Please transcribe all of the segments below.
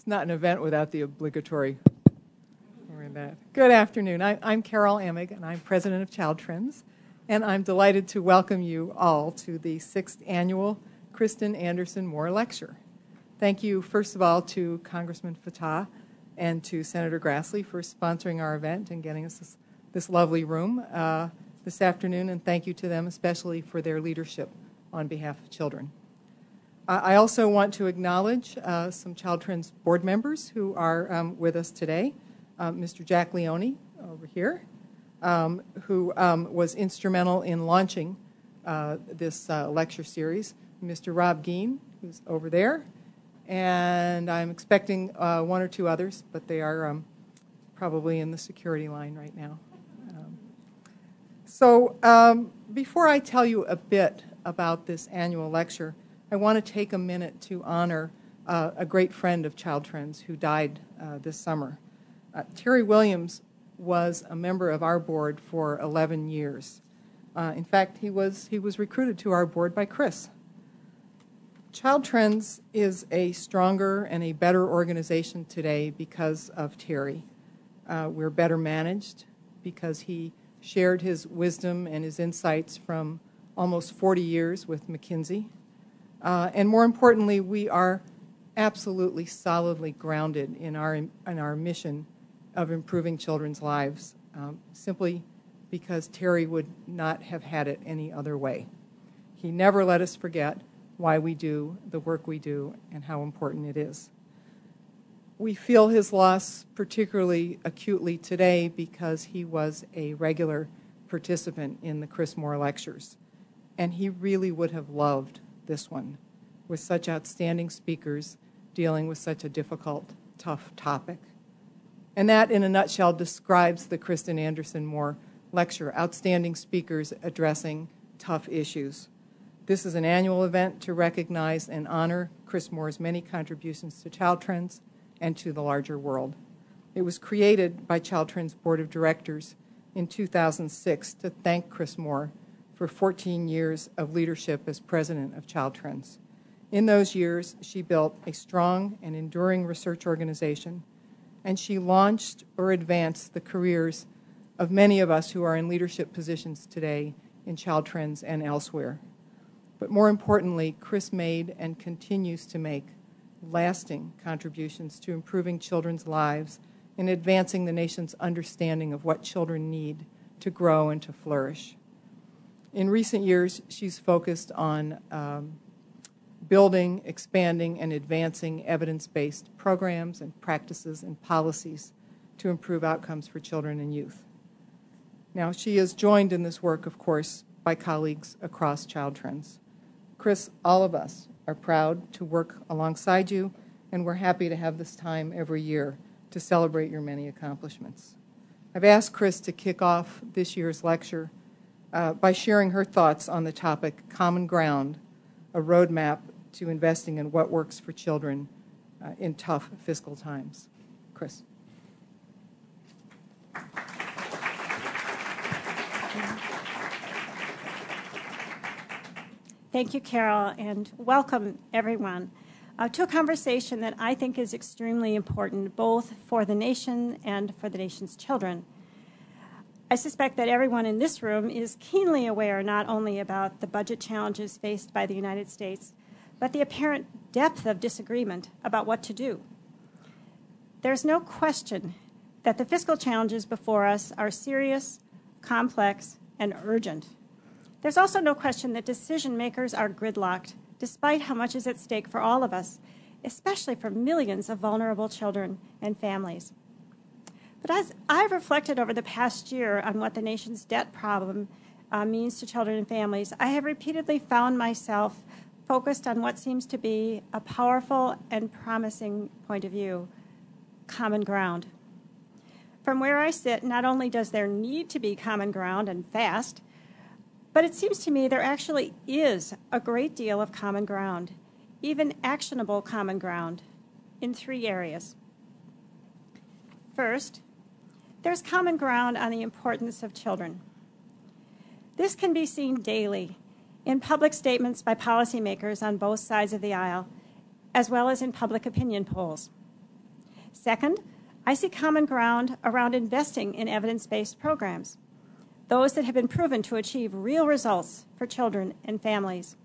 It's not an event without the obligatory. Good afternoon. I'm Carol Amig, and I'm president of Child Trends, and I'm delighted to welcome you all to the 6th annual Kristin Anderson Moore Lecture. Thank you, first of all, to Congressman Fattah and to Senator Grassley for sponsoring our event and getting us this lovely room this afternoon, and thank you to them especially for their leadership on behalf of children. I also want to acknowledge some Child Trends board members who are with us today. Mr. Jack Leone over here, who was instrumental in launching this lecture series. Mr. Rob Geen, who's over there. And I'm expecting one or two others, but they are probably in the security line right now. Before I tell you a bit about this annual lecture, I want to take a minute to honor a great friend of Child Trends who died this summer. Terry Williams was a member of our board for 11 years. In fact, he was recruited to our board by Chris. Child Trends is a stronger and a better organization today because of Terry. We're better managed because he shared his wisdom and his insights from almost 40 years with McKinsey. And more importantly, we are absolutely solidly grounded in our mission of improving children's lives, simply because Terry would not have had it any other way. He never let us forget why we do the work we do and how important it is. We feel his loss particularly acutely today because he was a regular participant in the Chris Moore lectures, and he really would have loved this one with such outstanding speakers dealing with such a difficult, tough topic. And that, in a nutshell, describes the Kristin Anderson Moore Lecture, outstanding speakers addressing tough issues. This is an annual event to recognize and honor Chris Moore's many contributions to Child Trends and to the larger world. It was created by Child Trends Board of Directors in 2006 to thank Chris Moore for 14 years of leadership as president of Child Trends. In those years, she built a strong and enduring research organization, and she launched or advanced the careers of many of us who are in leadership positions today in Child Trends and elsewhere. But more importantly, Chris made and continues to make lasting contributions to improving children's lives and advancing the nation's understanding of what children need to grow and to flourish. In recent years, she's focused on building, expanding, and advancing evidence-based programs and practices and policies to improve outcomes for children and youth. Now, she is joined in this work, of course, by colleagues across Child Trends. Chris, all of us are proud to work alongside you, and we're happy to have this time every year to celebrate your many accomplishments. I've asked Chris to kick off this year's lecture by sharing her thoughts on the topic, Common Ground, a roadmap to investing in what works for children in tough fiscal times. Chris. Thank you, Carol, and welcome everyone to a conversation that I think is extremely important both for the nation and for the nation's children. I suspect that everyone in this room is keenly aware not only about the budget challenges faced by the United States, but the apparent depth of disagreement about what to do. There's no question that the fiscal challenges before us are serious, complex, and urgent. There's also no question that decision makers are gridlocked, despite how much is at stake for all of us, especially for millions of vulnerable children and families. But as I've reflected over the past year on what the nation's debt problem means to children and families, I have repeatedly found myself focused on what seems to be a powerful and promising point of view, common ground. From where I sit, not only does there need to be common ground and fast, but it seems to me there actually is a great deal of common ground, even actionable common ground, in 3 areas. First, there's common ground on the importance of children. This can be seen daily in public statements by policymakers on both sides of the aisle, as well as in public opinion polls. Second, I see common ground around investing in evidence-based programs, those that have been proven to achieve real results for children and families.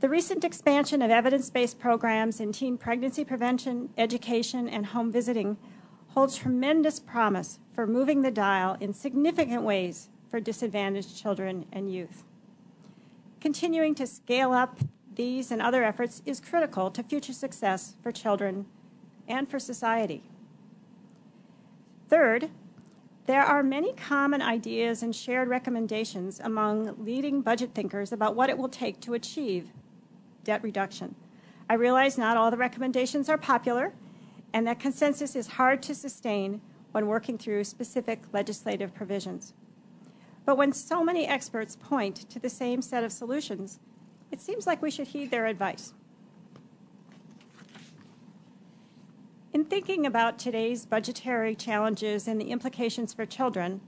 The recent expansion of evidence-based programs in teen pregnancy prevention, education, and home visiting holds tremendous promise for moving the dial in significant ways for disadvantaged children and youth. Continuing to scale up these and other efforts is critical to future success for children and for society. Third, there are many common ideas and shared recommendations among leading budget thinkers about what it will take to achieve debt reduction. I realize not all the recommendations are popular, and that consensus is hard to sustain when working through specific legislative provisions. But when so many experts point to the same set of solutions, it seems like we should heed their advice. In thinking about today's budgetary challenges and the implications for children,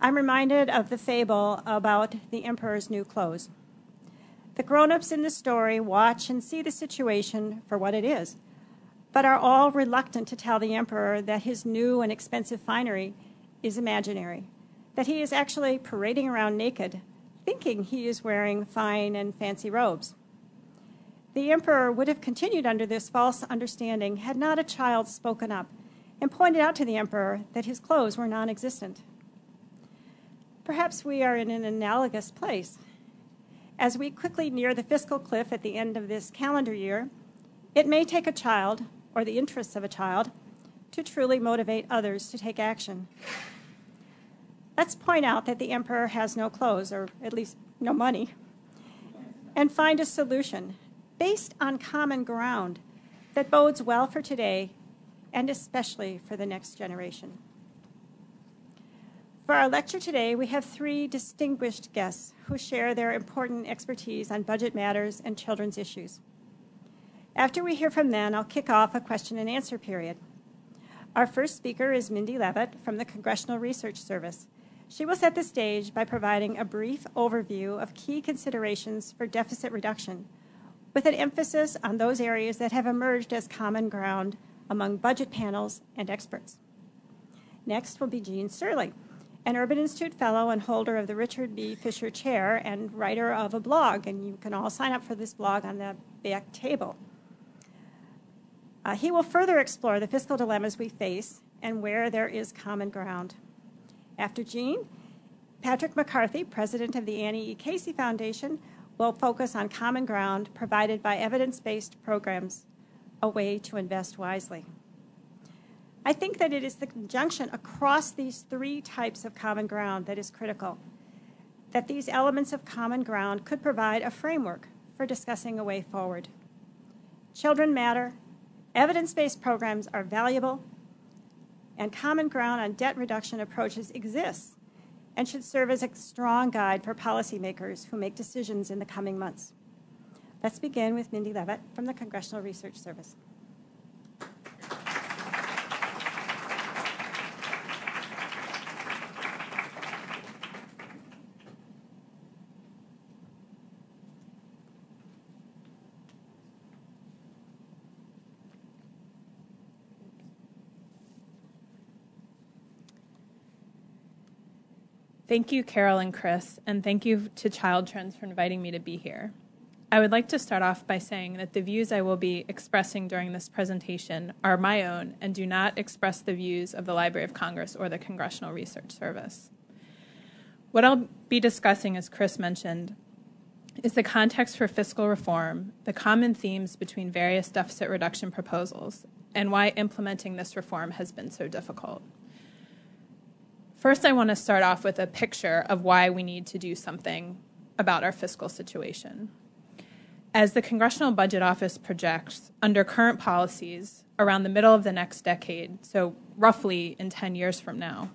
I'm reminded of the fable about the emperor's new clothes. The grown-ups in the story watch and see the situation for what it is, but are all reluctant to tell the emperor that his new and expensive finery is imaginary, that he is actually parading around naked, thinking he is wearing fine and fancy robes. The emperor would have continued under this false understanding had not a child spoken up and pointed out to the emperor that his clothes were non-existent. Perhaps we are in an analogous place. As we quickly near the fiscal cliff at the end of this calendar year, it may take a child, or the interests of a child, to truly motivate others to take action. Let's point out that the emperor has no clothes, or at least no money, and find a solution based on common ground that bodes well for today and especially for the next generation. For our lecture today, we have three distinguished guests who share their important expertise on budget matters and children's issues. After we hear from them, I'll kick off a question and answer period. Our first speaker is Mindy Levitt from the Congressional Research Service. She will set the stage by providing a brief overview of key considerations for deficit reduction, with an emphasis on those areas that have emerged as common ground among budget panels and experts. Next will be Jean Surley, an Urban Institute Fellow and holder of the Richard B. Fisher Chair and writer of a blog, and you can all sign up for this blog on the back table. He will further explore the fiscal dilemmas we face and where there is common ground. After Jean, Patrick McCarthy, president of the Annie E. Casey Foundation, will focus on common ground provided by evidence-based programs, a way to invest wisely. I think that it is the conjunction across these three types of common ground that is critical, that these elements of common ground could provide a framework for discussing a way forward. Children matter, evidence-based programs are valuable, and common ground on debt reduction approaches exists and should serve as a strong guide for policymakers who make decisions in the coming months. Let's begin with Mindy Levitt from the Congressional Research Service. Thank you, Carol and Chris, and thank you to Child Trends for inviting me to be here. I would like to start off by saying that the views I will be expressing during this presentation are my own and do not express the views of the Library of Congress or the Congressional Research Service. What I'll be discussing, as Chris mentioned, is the context for fiscal reform, the common themes between various deficit reduction proposals, and why implementing this reform has been so difficult. First, I want to start off with a picture of why we need to do something about our fiscal situation. As the Congressional Budget Office projects, under current policies, around the middle of the next decade, so roughly in 10 years from now,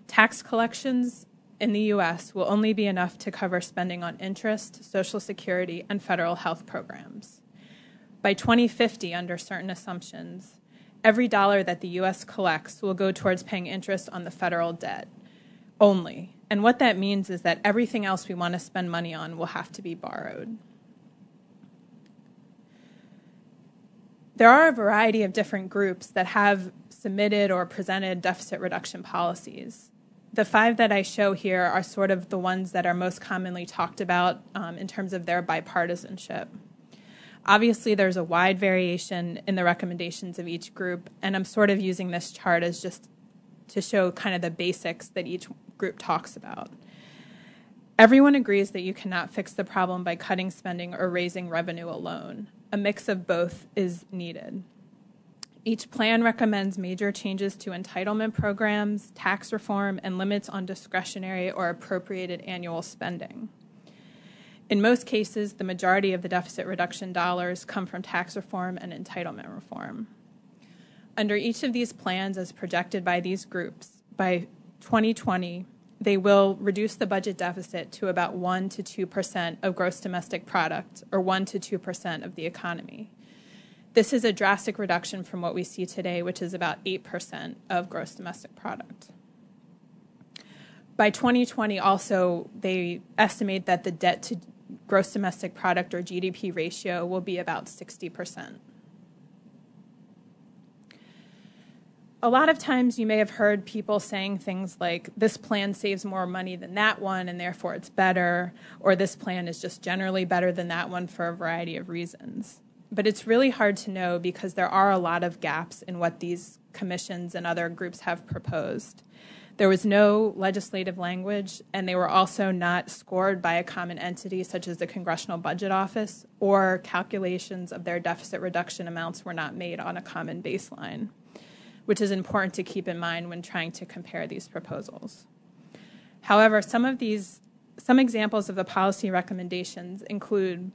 tax collections in the U.S. will only be enough to cover spending on interest, Social Security, and federal health programs. By 2050, under certain assumptions, every dollar that the U.S. collects will go towards paying interest on the federal debt only. And what that means is that everything else we want to spend money on will have to be borrowed. There are a variety of different groups that have submitted or presented deficit reduction policies. The 5 that I show here are sort of the ones that are most commonly talked about in terms of their bipartisanship. Obviously, there's a wide variation in the recommendations of each group, and I'm sort of using this chart as just to show kind of the basics that each group talks about. Everyone agrees that you cannot fix the problem by cutting spending or raising revenue alone. A mix of both is needed. Each plan recommends major changes to entitlement programs, tax reform, and limits on discretionary or appropriated annual spending. In most cases, the majority of the deficit reduction dollars come from tax reform and entitlement reform. Under each of these plans, as projected by these groups, by 2020, they will reduce the budget deficit to about 1 to 2% of gross domestic product, or 1 to 2% of the economy. This is a drastic reduction from what we see today, which is about 8% of gross domestic product. By 2020, also, they estimate that the debt to gross domestic product, or GDP ratio, will be about 60%. A lot of times you may have heard people saying things like, this plan saves more money than that one and therefore it's better, or this plan is just generally better than that one for a variety of reasons. But it's really hard to know because there are a lot of gaps in what these commissions and other groups have proposed. There was no legislative language, and they were also not scored by a common entity such as the Congressional Budget Office, or calculations of their deficit reduction amounts were not made on a common baseline, which is important to keep in mind when trying to compare these proposals. However, some examples of the policy recommendations include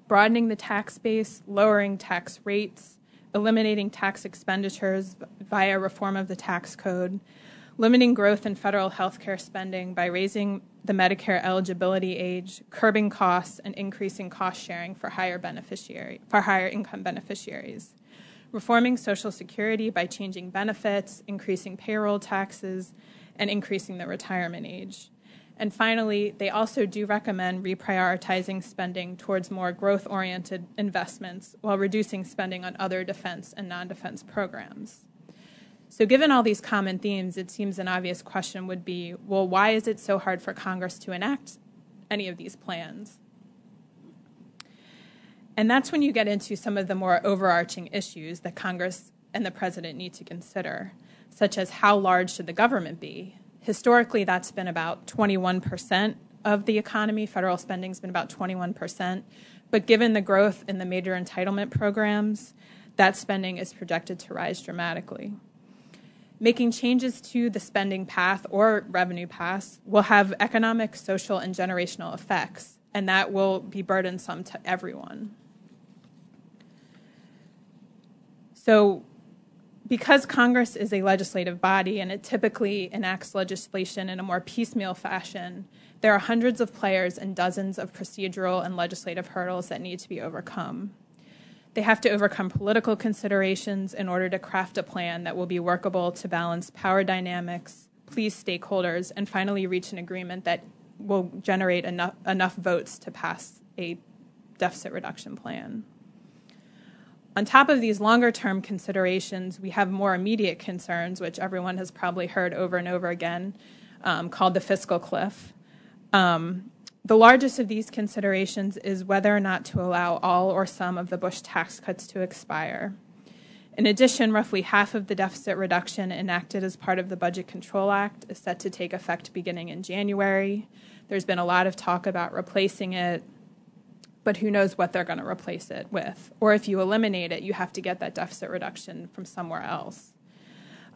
broadening the tax base, lowering tax rates, eliminating tax expenditures via reform of the tax code, limiting growth in federal health care spending by raising the Medicare eligibility age, curbing costs, and increasing cost sharing for higher income beneficiaries, reforming Social Security by changing benefits, increasing payroll taxes, and increasing the retirement age. And finally, they also do recommend reprioritizing spending towards more growth-oriented investments while reducing spending on other defense and non-defense programs. So given all these common themes, it seems an obvious question would be, well, why is it so hard for Congress to enact any of these plans? And that's when you get into some of the more overarching issues that Congress and the president need to consider, such as how large should the government be? Historically, that's been about 21% of the economy. Federal spending's been about 21%. But given the growth in the major entitlement programs, that spending is projected to rise dramatically. Making changes to the spending path or revenue path will have economic, social, and generational effects, and that will be burdensome to everyone. So because Congress is a legislative body and it typically enacts legislation in a more piecemeal fashion, there are hundreds of players and dozens of procedural and legislative hurdles that need to be overcome. They have to overcome political considerations in order to craft a plan that will be workable to balance power dynamics, please stakeholders, and finally reach an agreement that will generate enough votes to pass a deficit reduction plan. On top of these longer-term considerations, we have more immediate concerns, which everyone has probably heard over and over again, called the fiscal cliff. The largest of these considerations is whether or not to allow all or some of the Bush tax cuts to expire. In addition, roughly half of the deficit reduction enacted as part of the Budget Control Act is set to take effect beginning in January. There's been a lot of talk about replacing it, but who knows what they're going to replace it with. Or if you eliminate it, you have to get that deficit reduction from somewhere else.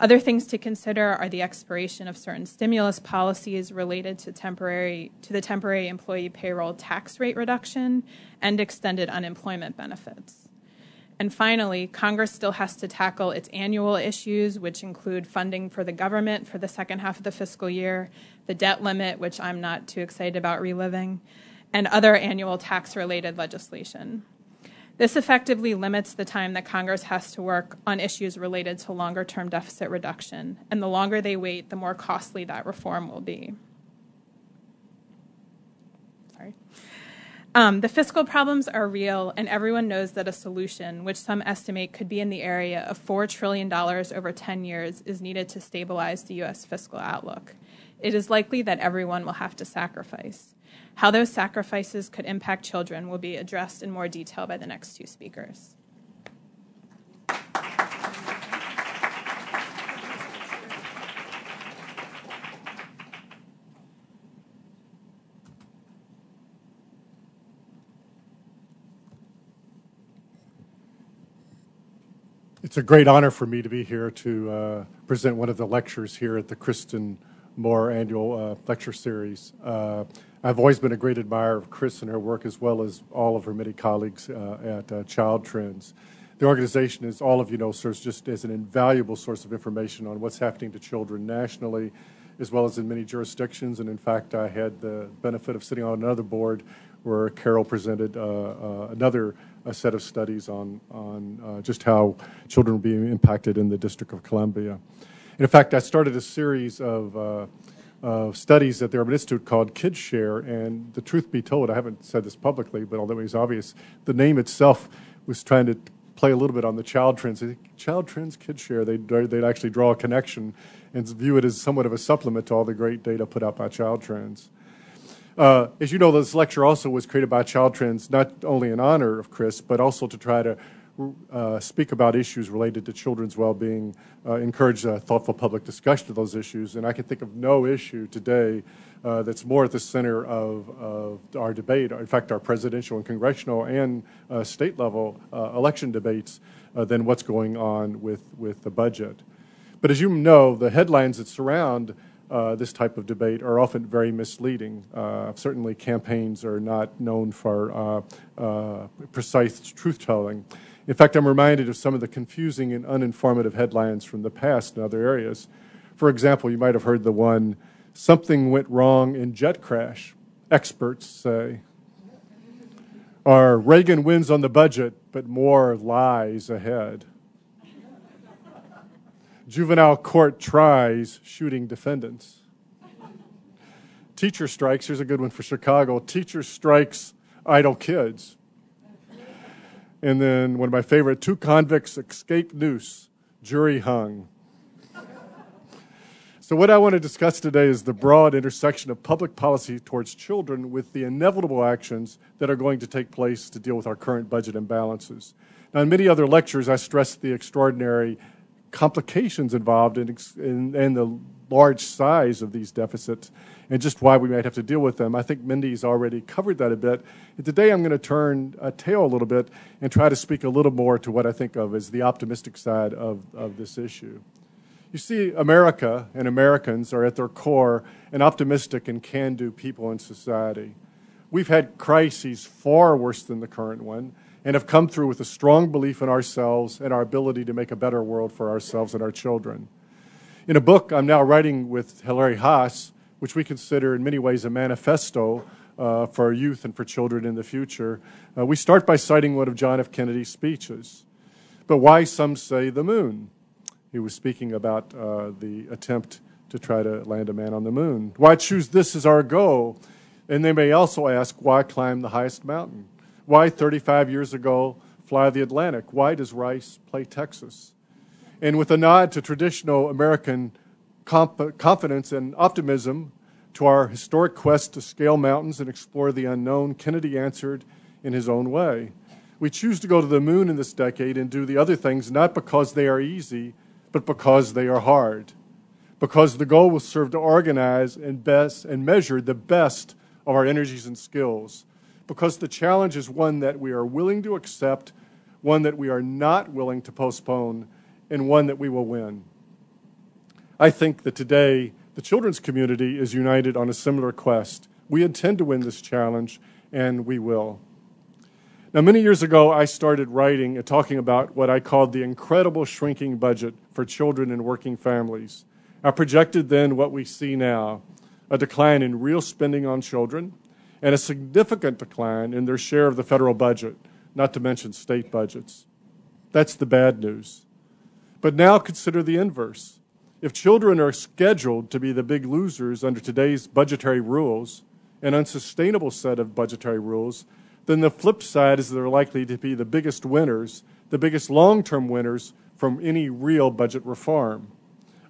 Other things to consider are the expiration of certain stimulus policies related to the temporary employee payroll tax rate reduction and extended unemployment benefits. And finally, Congress still has to tackle its annual issues, which include funding for the government for the second half of the fiscal year, the debt limit, which I'm not too excited about reliving, and other annual tax-related legislation. This effectively limits the time that Congress has to work on issues related to longer-term deficit reduction, and the longer they wait, the more costly that reform will be. The fiscal problems are real, and everyone knows that a solution, which some estimate could be in the area of $4 trillion over 10 years, is needed to stabilize the U.S. fiscal outlook. It is likely that everyone will have to sacrifice. How those sacrifices could impact children will be addressed in more detail by the next two speakers. It's a great honor for me to be here to present one of the lectures here at the Kristin Moore annual lecture series. I've always been a great admirer of Kris and her work, as well as all of her many colleagues at Child Trends. The organization, as all of you know, serves just as an invaluable source of information on what's happening to children nationally, as well as in many jurisdictions. And in fact, I had the benefit of sitting on another board where Carol presented another set of studies on just how children are being impacted in the District of Columbia. And in fact, I started a series of studies at the Urban Institute called Kids Share, and the truth be told, I haven't said this publicly, but although it's obvious, the name itself was trying to play a little bit on the Child Trends. Child Trends, Kids Share, they'd actually draw a connection and view it as somewhat of a supplement to all the great data put out by Child Trends. As you know, this lecture also was created by Child Trends, not only in honor of Kris, but also to try to speak about issues related to children's well-being, encourage thoughtful public discussion of those issues. And I can think of no issue today that's more at the center of our debate, in fact, our presidential and congressional and state level election debates than what's going on with the budget. But as you know, the headlines that surround this type of debate are often very misleading. Certainly campaigns are not known for precise truth-telling. In fact, I'm reminded of some of the confusing and uninformative headlines from the past in other areas. For example, you might have heard the one, "Something went wrong in jet crash, experts say." Or, "Reagan wins on the budget, but more lies ahead." "Juvenile court tries shooting defendants." "Teacher strikes," here's a good one for Chicago, "teacher strikes idle kids." And then one of my favorite, "Two convicts escape noose, jury hung." So what I want to discuss today is the broad intersection of public policy towards children with the inevitable actions that are going to take place to deal with our current budget imbalances. Now, in many other lectures, I stressed the extraordinary complications involved in the large size of these deficits and just why we might have to deal with them. I think Mindy's already covered that a bit. And today I'm going to turn a tail a little bit and try to speak a little more to what I think of as the optimistic side of this issue. You see, America and Americans are at their core an optimistic and can-do people in society. We've had crises far worse than the current one, and have come through with a strong belief in ourselves and our ability to make a better world for ourselves and our children. In a book I'm now writing with Hilary Haas, which we consider in many ways a manifesto for our youth and for children in the future, we start by citing one of John F. Kennedy's speeches. But why, some say, the moon? He was speaking about the attempt to try to land a man on the moon. Why choose this as our goal? And they may also ask, why climb the highest mountain? Why, 35 years ago, fly the Atlantic? Why does Rice play Texas? And with a nod to traditional American confidence and optimism to our historic quest to scale mountains and explore the unknown, Kennedy answered in his own way. We choose to go to the moon in this decade and do the other things not because they are easy, but because they are hard. Because the goal will serve to organize and measure the best of our energies and skills. Because the challenge is one that we are willing to accept, one that we are not willing to postpone, and one that we will win. I think that today the children's community is united on a similar quest. We intend to win this challenge, and we will. Now, many years ago, I started writing and talking about what I called the incredible shrinking budget for children and working families. I projected then what we see now, a decline in real spending on children, and a significant decline in their share of the federal budget, not to mention state budgets. That's the bad news. But now consider the inverse. If children are scheduled to be the big losers under today's budgetary rules, an unsustainable set of budgetary rules, then the flip side is they're likely to be the biggest winners, the biggest long-term winners from any real budget reform.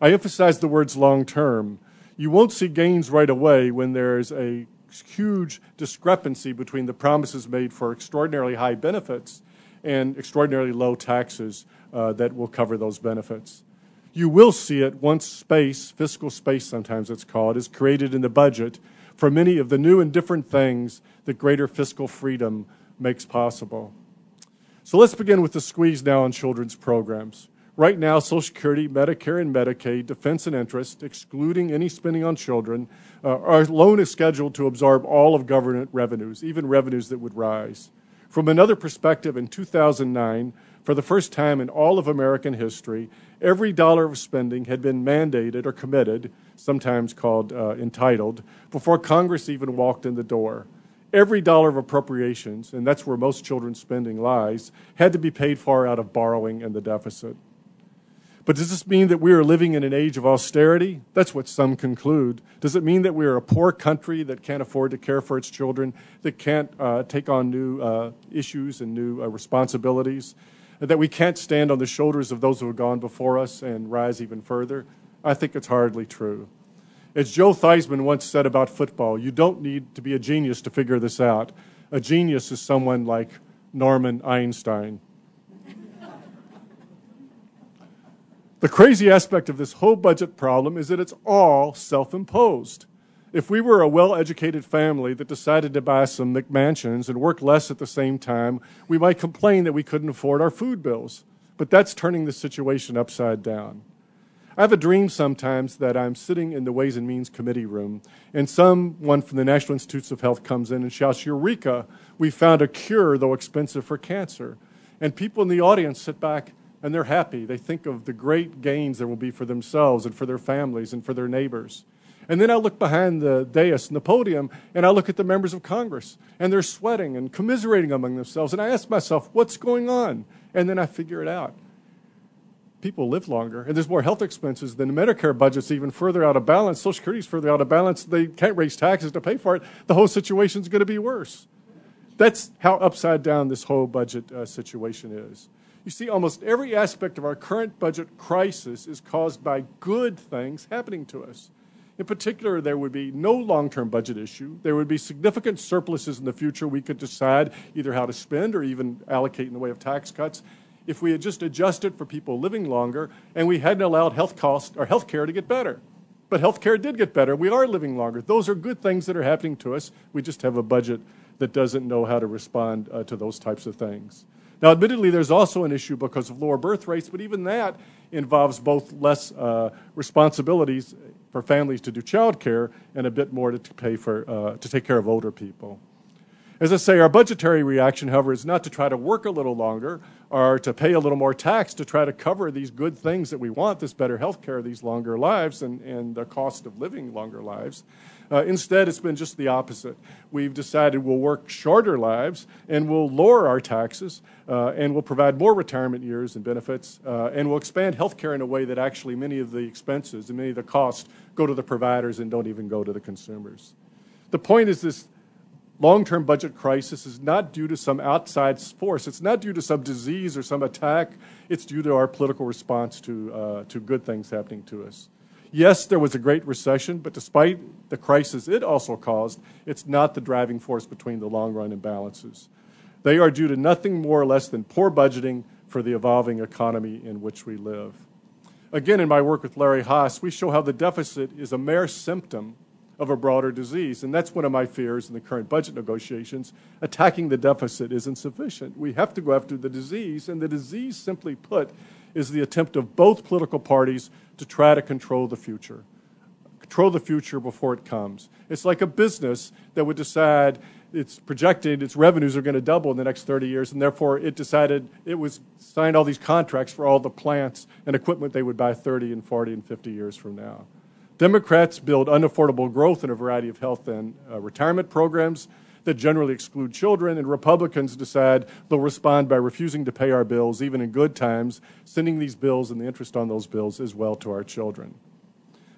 I emphasize the words long-term. You won't see gains right away when there's a huge discrepancy between the promises made for extraordinarily high benefits and extraordinarily low taxes that will cover those benefits. You will see it once space, fiscal space sometimes it's called, is created in the budget for many of the new and different things that greater fiscal freedom makes possible. So let's begin with the squeeze now on children's programs. Right now, Social Security, Medicare, and Medicaid, defense and interest, excluding any spending on children, our loan is scheduled to absorb all of government revenues, even revenues that would rise. From another perspective, in 2009, for the first time in all of American history, every dollar of spending had been mandated or committed, sometimes called entitled, before Congress even walked in the door. Every dollar of appropriations, and that's where most children's spending lies, had to be paid for out of borrowing and the deficit. But does this mean that we are living in an age of austerity? That's what some conclude. Does it mean that we are a poor country that can't afford to care for its children, that can't take on new issues and new responsibilities, that we can't stand on the shoulders of those who have gone before us and rise even further? I think it's hardly true. As Joe Theismann once said about football, you don't need to be a genius to figure this out. A genius is someone like Norman Einstein. The crazy aspect of this whole budget problem is that it's all self-imposed. If we were a well-educated family that decided to buy some McMansions and work less at the same time, we might complain that we couldn't afford our food bills. But that's turning the situation upside down. I have a dream sometimes that I'm sitting in the Ways and Means Committee room, and someone from the National Institutes of Health comes in and shouts, "Eureka, we found a cure, though expensive, for cancer." And people in the audience sit back and they're happy. They think of the great gains there will be for themselves and for their families and for their neighbors. And then I look behind the dais and the podium, and I look at the members of Congress, and they're sweating and commiserating among themselves. And I ask myself, what's going on? And then I figure it out. People live longer, and there's more health expenses. Than the Medicare budget's even further out of balance. Social Security's further out of balance. They can't raise taxes to pay for it. The whole situation's going to be worse. That's how upside down this whole budget situation is. You see, almost every aspect of our current budget crisis is caused by good things happening to us. In particular, there would be no long-term budget issue. There would be significant surpluses in the future we could decide either how to spend or even allocate in the way of tax cuts if we had just adjusted for people living longer and we hadn't allowed health costs or health care to get better. But health care did get better. We are living longer. Those are good things that are happening to us. We just have a budget that doesn't know how to respond to those types of things. Now, admittedly, there's also an issue because of lower birth rates, but even that involves both less responsibilities for families to do child care and a bit more to pay for to take care of older people. As I say, our budgetary reaction, however, is not to try to work a little longer or to pay a little more tax to try to cover these good things that we want, this better health care, these longer lives, and the cost of living longer lives. Instead, it's been just the opposite. We've decided we'll work shorter lives and we'll lower our taxes and we'll provide more retirement years and benefits and we'll expand health care in a way that actually many of the expenses and many of the costs go to the providers and don't even go to the consumers. The point is this long-term budget crisis is not due to some outside force. It's not due to some disease or some attack. It's due to our political response to good things happening to us. Yes, there was a great recession, but despite the crisis it also caused, it's not the driving force between the long-run imbalances. They are due to nothing more or less than poor budgeting for the evolving economy in which we live. Again, in my work with Larry Haas, we show how the deficit is a mere symptom of a broader disease, and that's one of my fears in the current budget negotiations. Attacking the deficit isn't sufficient. We have to go after the disease, and the disease, simply put, is the attempt of both political parties to try to control the future before it comes. It's like a business that would decide it's projected its revenues are going to double in the next 30 years, and therefore it decided it was signed all these contracts for all the plants and equipment they would buy 30 and 40 and 50 years from now. Democrats build unaffordable growth in a variety of health and retirement programs that generally exclude children, and Republicans decide they'll respond by refusing to pay our bills, even in good times, sending these bills and the interest on those bills as well to our children.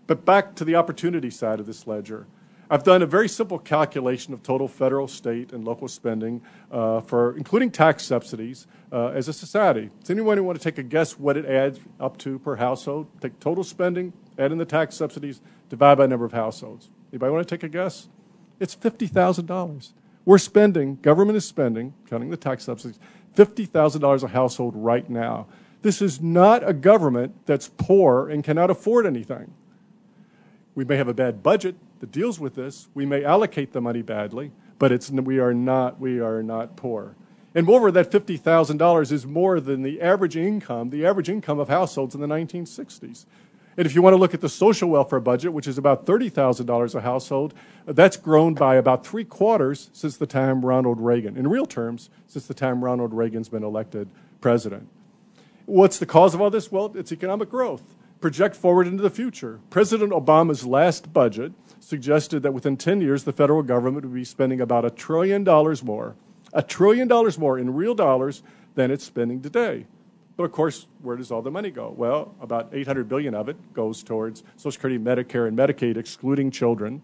But back to the opportunity side of this ledger. I've done a very simple calculation of total federal, state, and local spending for including tax subsidies as a society. Does anyone want to take a guess what it adds up to per household? Take total spending, add in the tax subsidies, divide by number of households. Anybody want to take a guess? It's $50,000. We're spending, government is spending, counting the tax subsidies, $50,000 a household right now. This is not a government that's poor and cannot afford anything. We may have a bad budget that deals with this. We may allocate the money badly, but we are not poor. And moreover, that $50,000 is more than the average income of households in the 1960s. And if you want to look at the social welfare budget, which is about $30,000 a household, that's grown by about 3/4 since the time Ronald Reagan, in real terms, since the time Ronald Reagan's been elected president. What's the cause of all this? Well, it's economic growth. Project forward into the future. President Obama's last budget suggested that within 10 years, the federal government would be spending about $1 trillion more, $1 trillion more in real dollars than it's spending today. But of course, where does all the money go? Well, about $800 billion of it goes towards Social Security, Medicare, and Medicaid, excluding children.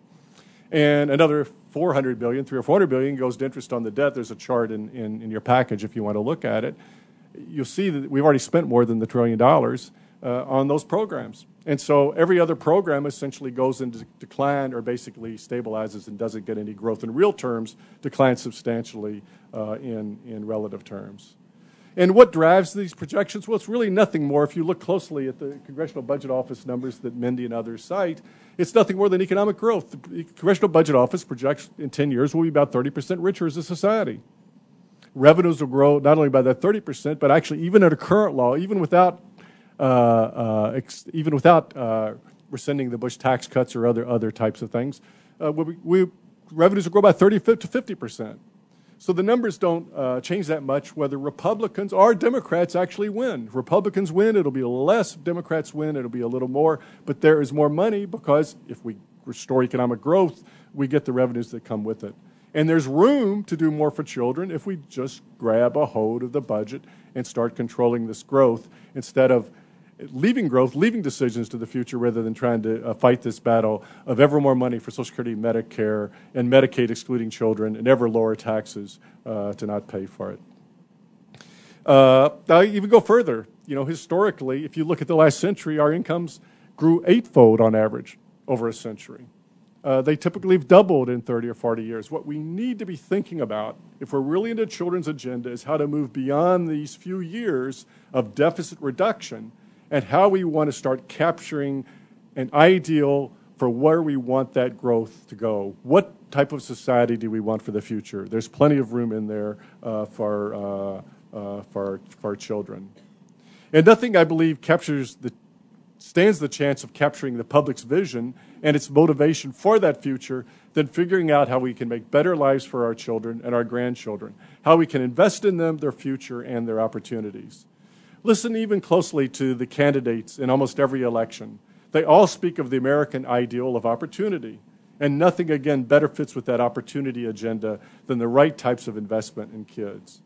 And another $300 or $400 billion goes to interest on the debt. There's a chart in your package if you want to look at it. You'll see that we've already spent more than the $1 trillion on those programs. And so every other program essentially goes into decline or basically stabilizes and doesn't get any growth. In real terms, declines substantially in relative terms. And what drives these projections? Well, it's really nothing more. If you look closely at the Congressional Budget Office numbers that Mindy and others cite, it's nothing more than economic growth. The Congressional Budget Office projects in 10 years we'll be about 30% richer as a society. Revenues will grow not only by that 30%, but actually even under current law, even without rescinding the Bush tax cuts or other types of things, revenues will grow by 30 to 50%. So the numbers don't change that much whether Republicans or Democrats actually win. If Republicans win, it'll be less. If Democrats win, it'll be a little more. But there is more money because if we restore economic growth, we get the revenues that come with it. And there's room to do more for children if we just grab a hold of the budget and start controlling this growth instead of leaving decisions to the future rather than trying to fight this battle of ever more money for Social Security, Medicare, and Medicaid excluding children, and ever lower taxes to not pay for it. Now, even go further. Historically, if you look at the last century, our incomes grew 8-fold on average over a century. They typically have doubled in 30 or 40 years. What we need to be thinking about, if we're really into children's agenda, is how to move beyond these few years of deficit reduction and how we want to start capturing an ideal for where we want that growth to go. What type of society do we want for the future? There's plenty of room in there for children. And nothing, I believe, stands the chance of capturing the public's vision and its motivation for that future than figuring out how we can make better lives for our children and our grandchildren, how we can invest in them, their future, and their opportunities. Listen even closely to the candidates in almost every election. They all speak of the American ideal of opportunity, and nothing, again, better fits with that opportunity agenda than the right types of investment in kids.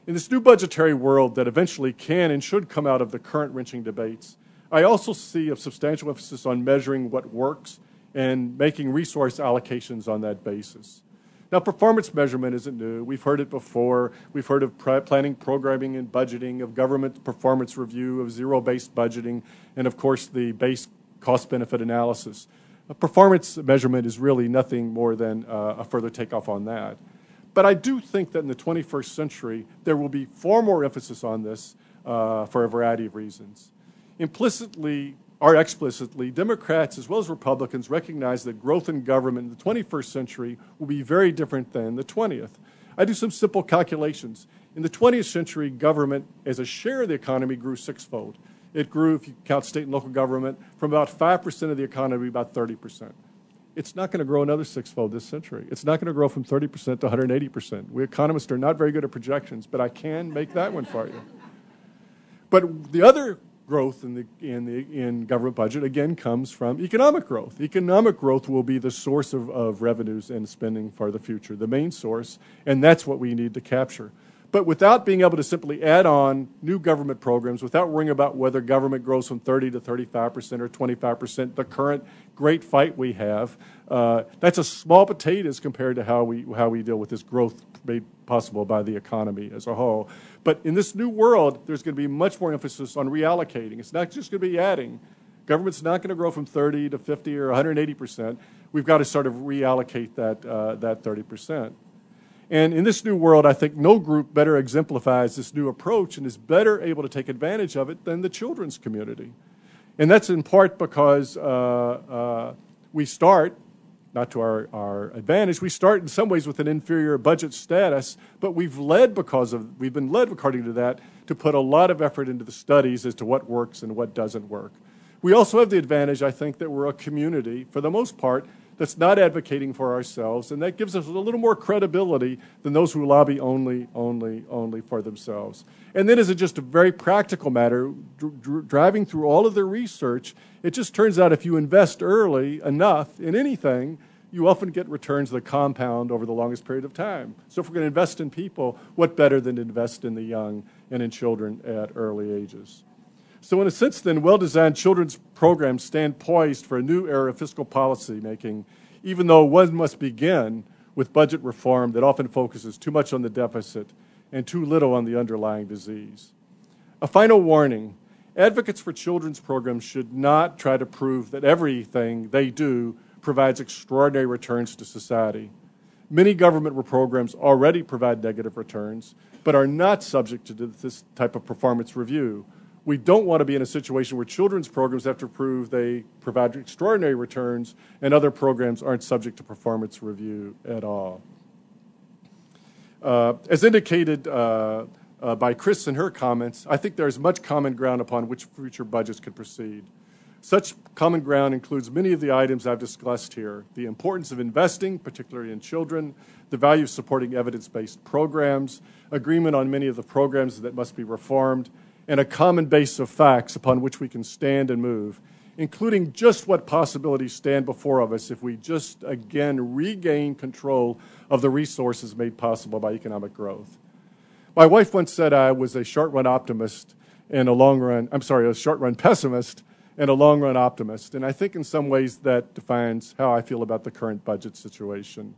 In this new budgetary world that eventually can and should come out of the current wrenching debates, I also see a substantial emphasis on measuring what works and making resource allocations on that basis. Now, performance measurement isn't new. We've heard it before. We've heard of planning, programming, and budgeting, of government performance review, of zero-based budgeting, and, of course, the base cost-benefit analysis. A performance measurement is really nothing more than a further takeoff on that. But I do think that in the 21st century, there will be far more emphasis on this for a variety of reasons. Implicitly or explicitly, Democrats as well as Republicans recognize that growth in government in the 21st century will be very different than the 20th. I do some simple calculations. In the 20th century, government as a share of the economy grew 6-fold. It grew, if you count state and local government, from about 5% of the economy to about 30%. It's not going to grow another 6-fold this century. It's not going to grow from 30% to 180%. We economists are not very good at projections, but I can make that one for you. But the other growth in government budget, again, comes from economic growth. Economic growth will be the source of revenues and spending for the future, the main source, and that's what we need to capture. But without being able to simply add on new government programs, without worrying about whether government grows from 30 to 35% or 25%, the current great fight we have, that's a small potatoes compared to how we deal with this growth made possible by the economy as a whole. But in this new world, there's going to be much more emphasis on reallocating. It's not just going to be adding. Government's not going to grow from 30 to 50 or 180%. We've got to sort of reallocate that 30%. And in this new world, I think no group better exemplifies this new approach and is better able to take advantage of it than the children's community. And that's in part because we start, not to our advantage, we start in some ways with an inferior budget status, but we've been led according to that to put a lot of effort into the studies as to what works and what doesn't work. We also have the advantage, I think, that we're a community, for the most part, that's not advocating for ourselves, and that gives us a little more credibility than those who lobby only for themselves. And then as just a very practical matter, driving through all of the research, it just turns out if you invest early enough in anything, you often get returns that compound over the longest period of time. So if we're going to invest in people, what better than to invest in the young and in children at early ages? So in a sense, then, well-designed children's programs stand poised for a new era of fiscal policy making, even though one must begin with budget reform that often focuses too much on the deficit and too little on the underlying disease. A final warning, advocates for children's programs should not try to prove that everything they do provides extraordinary returns to society. Many government programs already provide negative returns, but are not subject to this type of performance review. We don't want to be in a situation where children's programs have to prove they provide extraordinary returns and other programs aren't subject to performance review at all. As indicated by Kristin in her comments, I think there is much common ground upon which future budgets could proceed. Such common ground includes many of the items I've discussed here: the importance of investing, particularly in children, the value of supporting evidence-based programs, agreement on many of the programs that must be reformed, and a common base of facts upon which we can stand and move, including just what possibilities stand before of us if we just, again, regain control of the resources made possible by economic growth. My wife once said I was a short-run optimist and a short-run pessimist and a long-run optimist. And I think in some ways that defines how I feel about the current budget situation.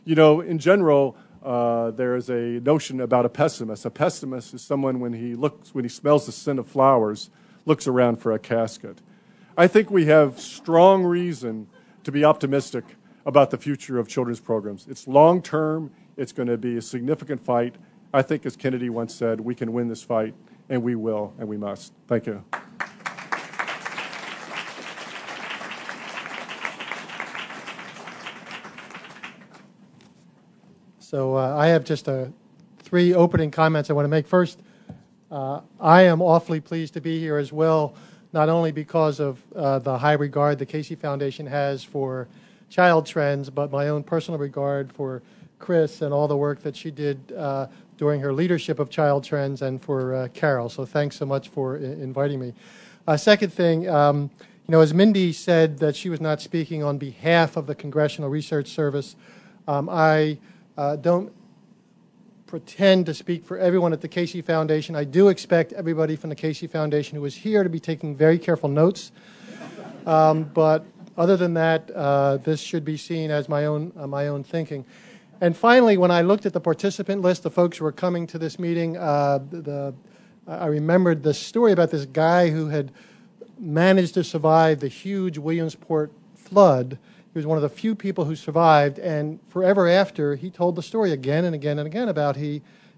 You know, in general, there is a notion about a pessimist. A pessimist is someone when he smells the scent of flowers, looks around for a casket. I think we have strong reason to be optimistic about the future of children's programs. It's long-term. It's going to be a significant fight. I think, as Kennedy once said, we can win this fight, and we will, and we must. Thank you. So I have just three opening comments I want to make. First, I am awfully pleased to be here as well, not only because of the high regard the Casey Foundation has for Child Trends, but my own personal regard for Chris and all the work that she did during her leadership of Child Trends, and for Carol. So thanks so much for inviting me. Second thing, as Mindy said that she was not speaking on behalf of the Congressional Research Service, I don't pretend to speak for everyone at the Casey Foundation. I do expect everybody from the Casey Foundation who is here to be taking very careful notes. But other than that, this should be seen as my own thinking. And finally, when I looked at the participant list, the folks who were coming to this meeting, I remembered the story about this guy who had managed to survive the huge Williamsport flood. He was one of the few people who survived, and forever after, he told the story again and again and again about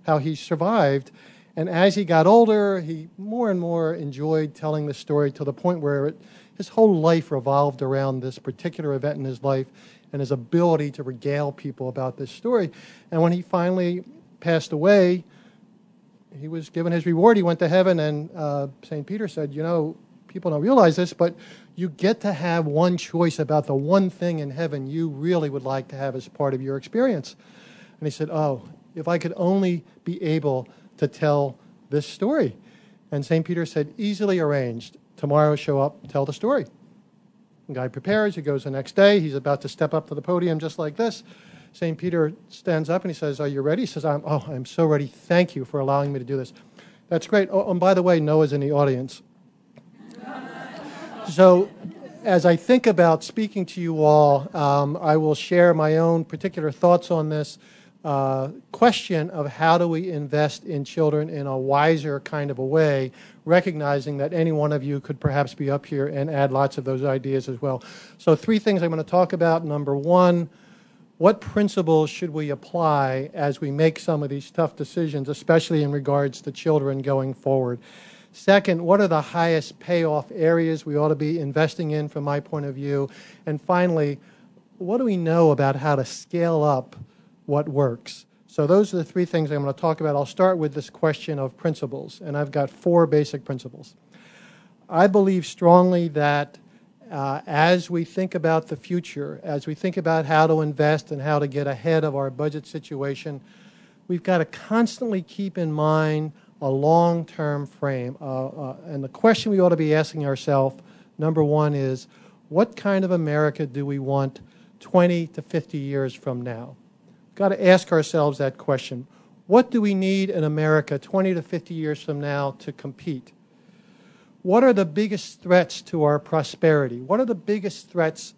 how he survived. And as he got older, he more and more enjoyed telling the story to the point where his whole life revolved around this particular event in his life and his ability to regale people about this story. And when he finally passed away, he was given his reward. He went to heaven, and St. Peter said, people don't realize this, but you get to have one choice about the one thing in heaven you really would like to have as part of your experience. And he said, if I could only be able to tell this story. And St. Peter said, easily arranged. Tomorrow show up, tell the story. The guy prepares, he goes the next day, he's about to step up to the podium just like this. St. Peter stands up and he says, "Are you ready?" He says, I'm so ready. Thank you for allowing me to do this." That's great. Oh, and by the way, Noah's in the audience. So as I think about speaking to you all, I will share my own particular thoughts on this question of how do we invest in children in a wiser kind of a way, recognizing that any one of you could perhaps be up here and add lots of those ideas as well. So 3 things I'm going to talk about. Number 1, what principles should we apply as we make some of these tough decisions, especially in regards to children going forward? Second, what are the highest payoff areas we ought to be investing in from my point of view? And finally, what do we know about how to scale up what works? So those are the 3 things I'm going to talk about. I'll start with this question of principles, and I've got 4 basic principles. I believe strongly that as we think about the future, as we think about how to invest and how to get ahead of our budget situation, we've got to constantly keep in mind a long-term frame. And the question we ought to be asking ourselves, number 1, is what kind of America do we want 20 to 50 years from now? We've got to ask ourselves that question. What do we need in America 20 to 50 years from now to compete? What are the biggest threats to our prosperity? What are the biggest threats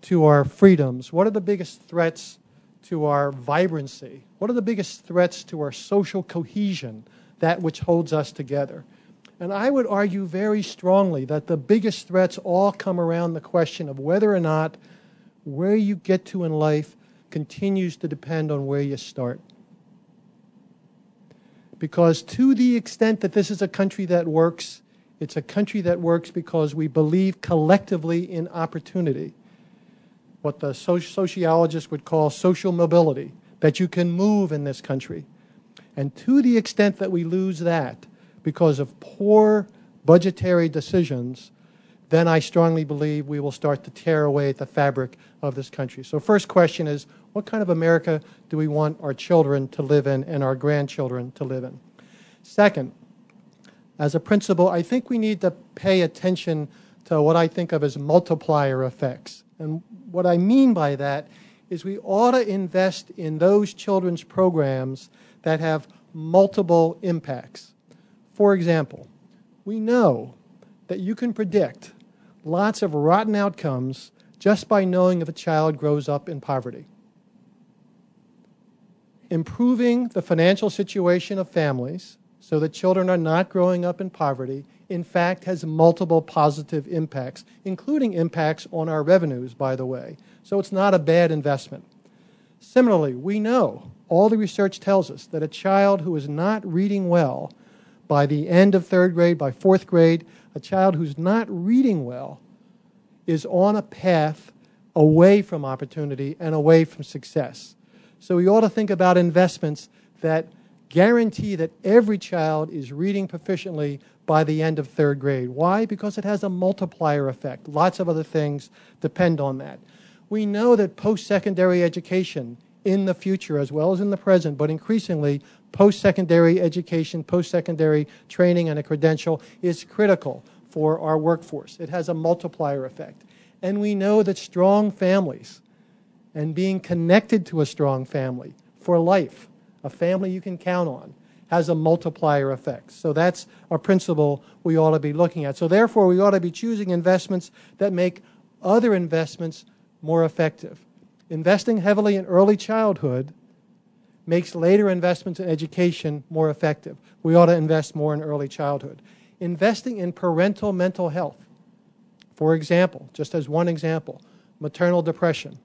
to our freedoms? What are the biggest threats to our vibrancy? What are the biggest threats to our social cohesion, that which holds us together? And I would argue very strongly that the biggest threats all come around the question of whether or not where you get to in life continues to depend on where you start. Because to the extent that this is a country that works, it's a country that works because we believe collectively in opportunity, what the sociologists would call social mobility, that you can move in this country. And to the extent that we lose that because of poor budgetary decisions, then I strongly believe we will start to tear away at the fabric of this country. So first question is, what kind of America do we want our children to live in and our grandchildren to live in? Second, as a principle, I think we need to pay attention to what I think of as multiplier effects. And what I mean by that is we ought to invest in those children's programs that have multiple impacts. For example, we know that you can predict lots of rotten outcomes just by knowing if a child grows up in poverty. Improving the financial situation of families so that children are not growing up in poverty, in fact, has multiple positive impacts, including impacts on our revenues, by the way. So it's not a bad investment. Similarly, we know, all the research tells us, that a child who is not reading well by the end of 3rd grade, by 4th grade, a child who's not reading well is on a path away from opportunity and away from success. So we ought to think about investments that guarantee that every child is reading proficiently by the end of 3rd grade. Why? Because it has a multiplier effect. Lots of other things depend on that. We know that post-secondary education in the future as well as in the present, but increasingly post-secondary education, post-secondary training and a credential is critical for our workforce. It has a multiplier effect. And we know that strong families and being connected to a strong family for life, a family you can count on, has a multiplier effect. So that's a principle we ought to be looking at. So therefore, we ought to be choosing investments that make other investments more effective. Investing heavily in early childhood makes later investments in education more effective. We ought to invest more in early childhood. Investing in parental mental health, for example, just as one example, maternal depression.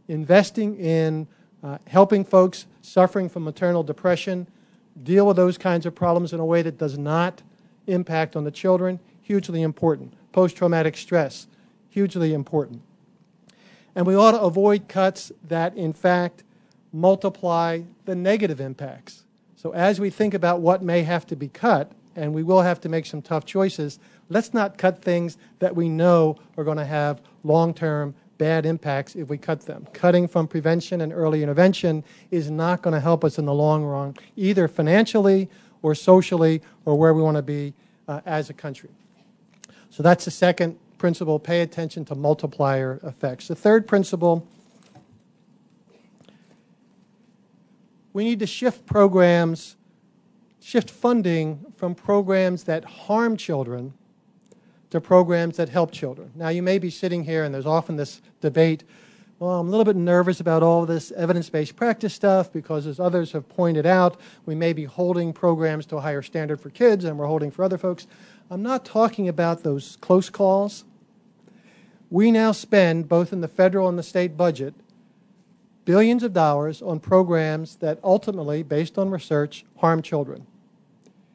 Investing in helping folks suffering from maternal depression deal with those kinds of problems in a way that does not impact on the children, hugely important. Post-traumatic stress, hugely important. And we ought to avoid cuts that, in fact, multiply the negative impacts. So as we think about what may have to be cut, and we will have to make some tough choices, let's not cut things that we know are going to have long-term bad impacts if we cut them. Cutting from prevention and early intervention is not going to help us in the long run, either financially or socially or where we want to be as a country. So that's the second principle, pay attention to multiplier effects. The third principle We need to shift funding from programs that harm children to programs that help children. Now, you may be sitting here, and there's often this debate, well, I'm a little bit nervous about all this evidence-based practice stuff because, as others have pointed out, we may be holding programs to a higher standard for kids than we're holding for other folks. I'm not talking about those close calls. We now spend, both in the federal and the state budget, billions of dollars on programs that ultimately, based on research, harm children.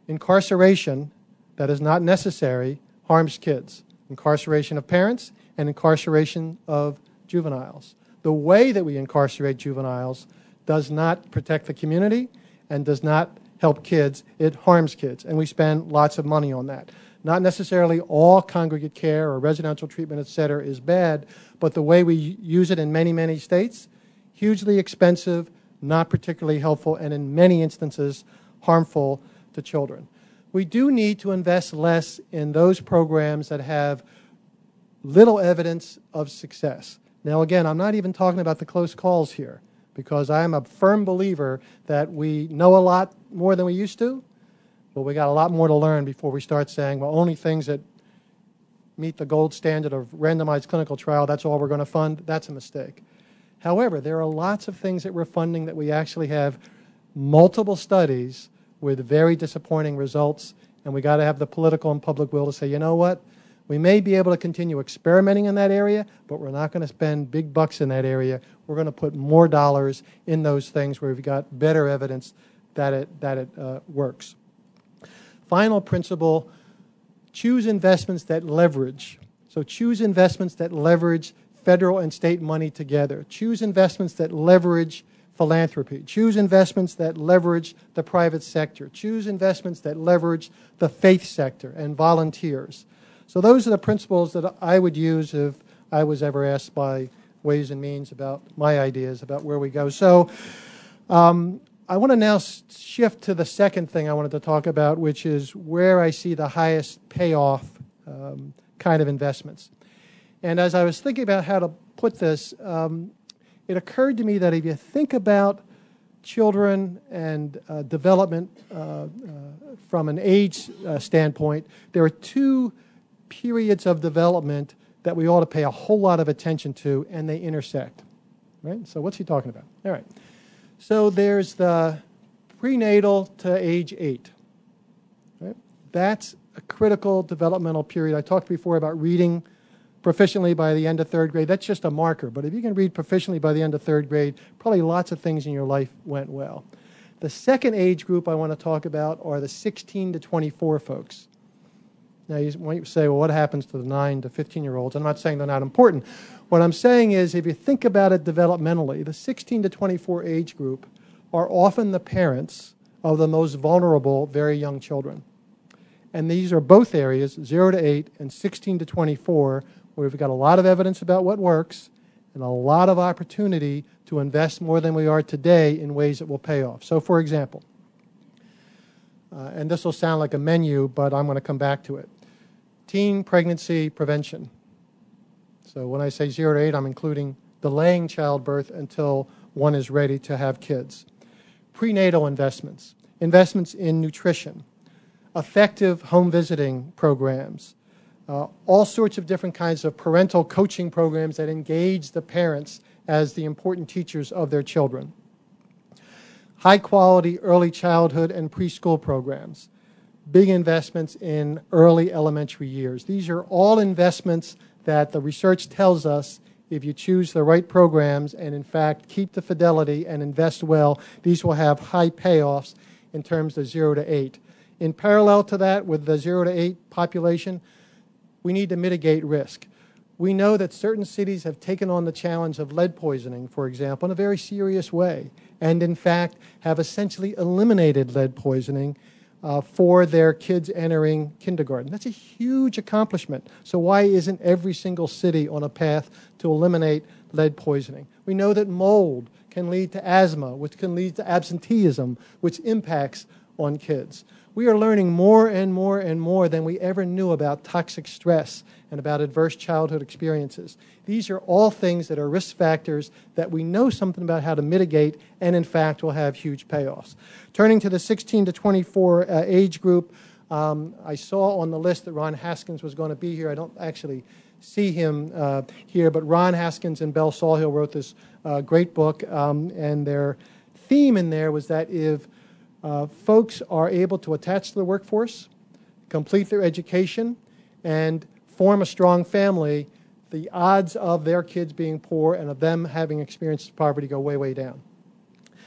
Incarceration that is not necessary harms kids. Incarceration of parents and incarceration of juveniles. The way that we incarcerate juveniles does not protect the community and does not help kids. It harms kids, and we spend lots of money on that. Not necessarily all congregate care or residential treatment, et cetera, is bad, but the way we use it in many, many states, hugely expensive, not particularly helpful, and in many instances harmful to children. We do need to invest less in those programs that have little evidence of success. Now, again, I'm not even talking about the close calls here, because I'm a firm believer that we know a lot more than we used to, but we got a lot more to learn before we start saying, well, only things that meet the gold standard of randomized clinical trial, that's all we're going to fund. That's a mistake. However, there are lots of things that we're funding that we actually have multiple studies with very disappointing results, and we got to have the political and public will to say, you know what, we may be able to continue experimenting in that area, but we're not going to spend big bucks in that area. We're going to put more dollars in those things where we've got better evidence that it works. Final principle, choose investments that leverage. So choose investments that leverage federal and state money together. Choose investments that leverage philanthropy. Choose investments that leverage the private sector. Choose investments that leverage the faith sector and volunteers. So those are the principles that I would use if I was ever asked by Ways and Means about my ideas about where we go. So I want to now shift to the second thing I wanted to talk about, which is where I see the highest payoff kind of investments. And as I was thinking about how to put this, it occurred to me that if you think about children and development from an age standpoint, there are two periods of development that we ought to pay a whole lot of attention to, and they intersect. Right? So what's he talking about? All right. So there's the prenatal to age 8. Right? That's a critical developmental period. I talked before about reading proficiently by the end of 3rd grade. That's just a marker. But if you can read proficiently by the end of 3rd grade, probably lots of things in your life went well. The second age group I want to talk about are the 16 to 24 folks. Now, you might say, well, what happens to the 9 to 15-year-olds? I'm not saying they're not important. What I'm saying is, if you think about it developmentally, the 16 to 24 age group are often the parents of the most vulnerable, very young children. And these are both areas, 0 to 8 and 16 to 24, where we've got a lot of evidence about what works and a lot of opportunity to invest more than we are today in ways that will pay off. So, for example, and this will sound like a menu, but I'm going to come back to it. Teen pregnancy prevention. So when I say 0 to 8, I'm including delaying childbirth until one is ready to have kids. Prenatal investments, investments in nutrition, effective home visiting programs, all sorts of different kinds of parental coaching programs that engage the parents as the important teachers of their children. High-quality early childhood and preschool programs, big investments in early elementary years. These are all investments that the research tells us if you choose the right programs and, in fact, keep the fidelity and invest well, these will have high payoffs in terms of 0 to 8. In parallel to that, with the 0 to 8 population, we need to mitigate risk. We know that certain cities have taken on the challenge of lead poisoning, for example, in a very serious way, and in fact have essentially eliminated lead poisoning for their kids entering kindergarten. That's a huge accomplishment. So why isn't every single city on a path to eliminate lead poisoning? We know that mold can lead to asthma, which can lead to absenteeism, which impacts on kids. We are learning more and more and more than we ever knew about toxic stress and about adverse childhood experiences. These are all things that are risk factors that we know something about how to mitigate and, in fact, will have huge payoffs. Turning to the 16 to 24 age group, I saw on the list that Ron Haskins was going to be here. I don't actually see him here, but Ron Haskins and Belle Sawhill wrote this great book, and their theme in there was that if folks are able to attach to the workforce, complete their education, and form a strong family, the odds of their kids being poor and of them having experienced poverty go way, way down.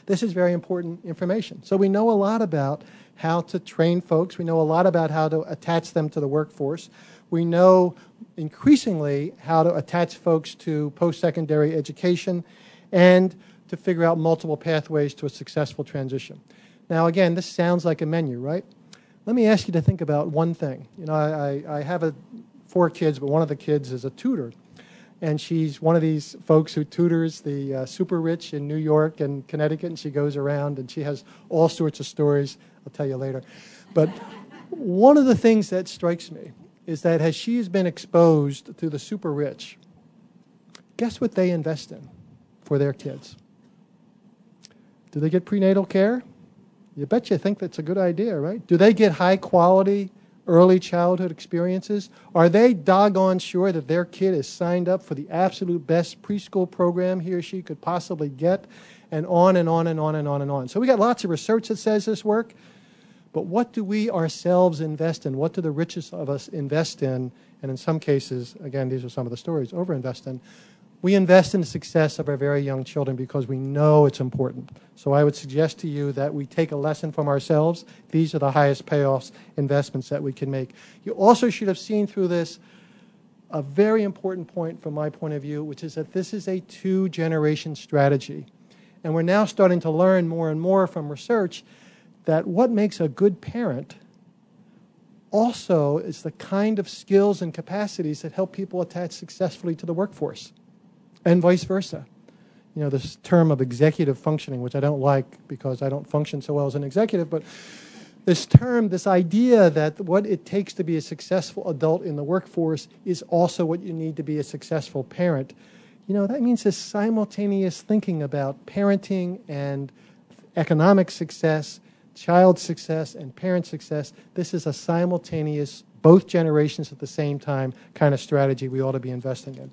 This is very important information. So we know a lot about how to train folks. We know a lot about how to attach them to the workforce. We know increasingly how to attach folks to post-secondary education and to figure out multiple pathways to a successful transition. Now, again, this sounds like a menu, right? Let me ask you to think about one thing. You know, I have 4 kids, but one of the kids is a tutor. And she's one of these folks who tutors the super rich in New York and Connecticut, and she goes around and she has all sorts of stories. I'll tell you later. But one of the things that strikes me is that as she has been exposed to the super rich, guess what they invest in for their kids? Do they get prenatal care? You bet you think that's a good idea, right? Do they get high quality early childhood experiences? Are they doggone sure that their kid is signed up for the absolute best preschool program he or she could possibly get? And on and on and on and on and on. So we got lots of research that says this work, but what do we ourselves invest in? What do the richest of us invest in? And in some cases, again, these are some of the stories, overinvest in. We invest in the success of our very young children because we know it's important. So I would suggest to you that we take a lesson from ourselves. These are the highest payoffs investments that we can make. You also should have seen through this a very important point from my point of view, which is that this is a 2-generation strategy. And we're now starting to learn more and more from research that what makes a good parent also is the kind of skills and capacities that help people attach successfully to the workforce, and vice versa. You know, this term of executive functioning, which I don't like because I don't function so well as an executive, but this term, this idea that what it takes to be a successful adult in the workforce is also what you need to be a successful parent. You know, that means this simultaneous thinking about parenting and economic success, child success, and parent success. This is a simultaneous, both generations at the same time kind of strategy we ought to be investing in.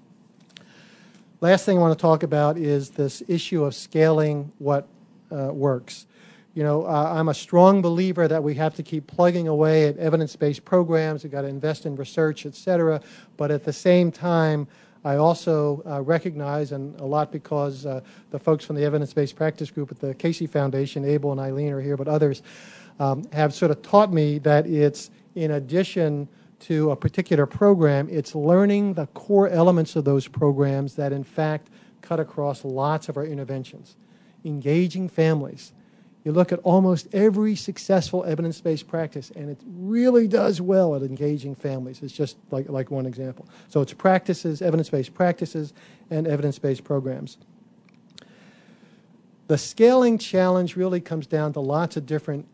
Last thing I want to talk about is this issue of scaling what works. You know, I'm a strong believer that we have to keep plugging away at evidence-based programs. We've got to invest in research, et cetera. But at the same time, I also recognize, and a lot because the folks from the evidence-based practice group at the Casey Foundation, Abel and Eileen are here, but others have sort of taught me that it's in addition to a particular program, it's learning the core elements of those programs that in fact cut across lots of our interventions. Engaging families. You look at almost every successful evidence-based practice, and it really does well at engaging families. It's just like one example. So it's practices, evidence-based practices, and evidence-based programs. The scaling challenge really comes down to lots of different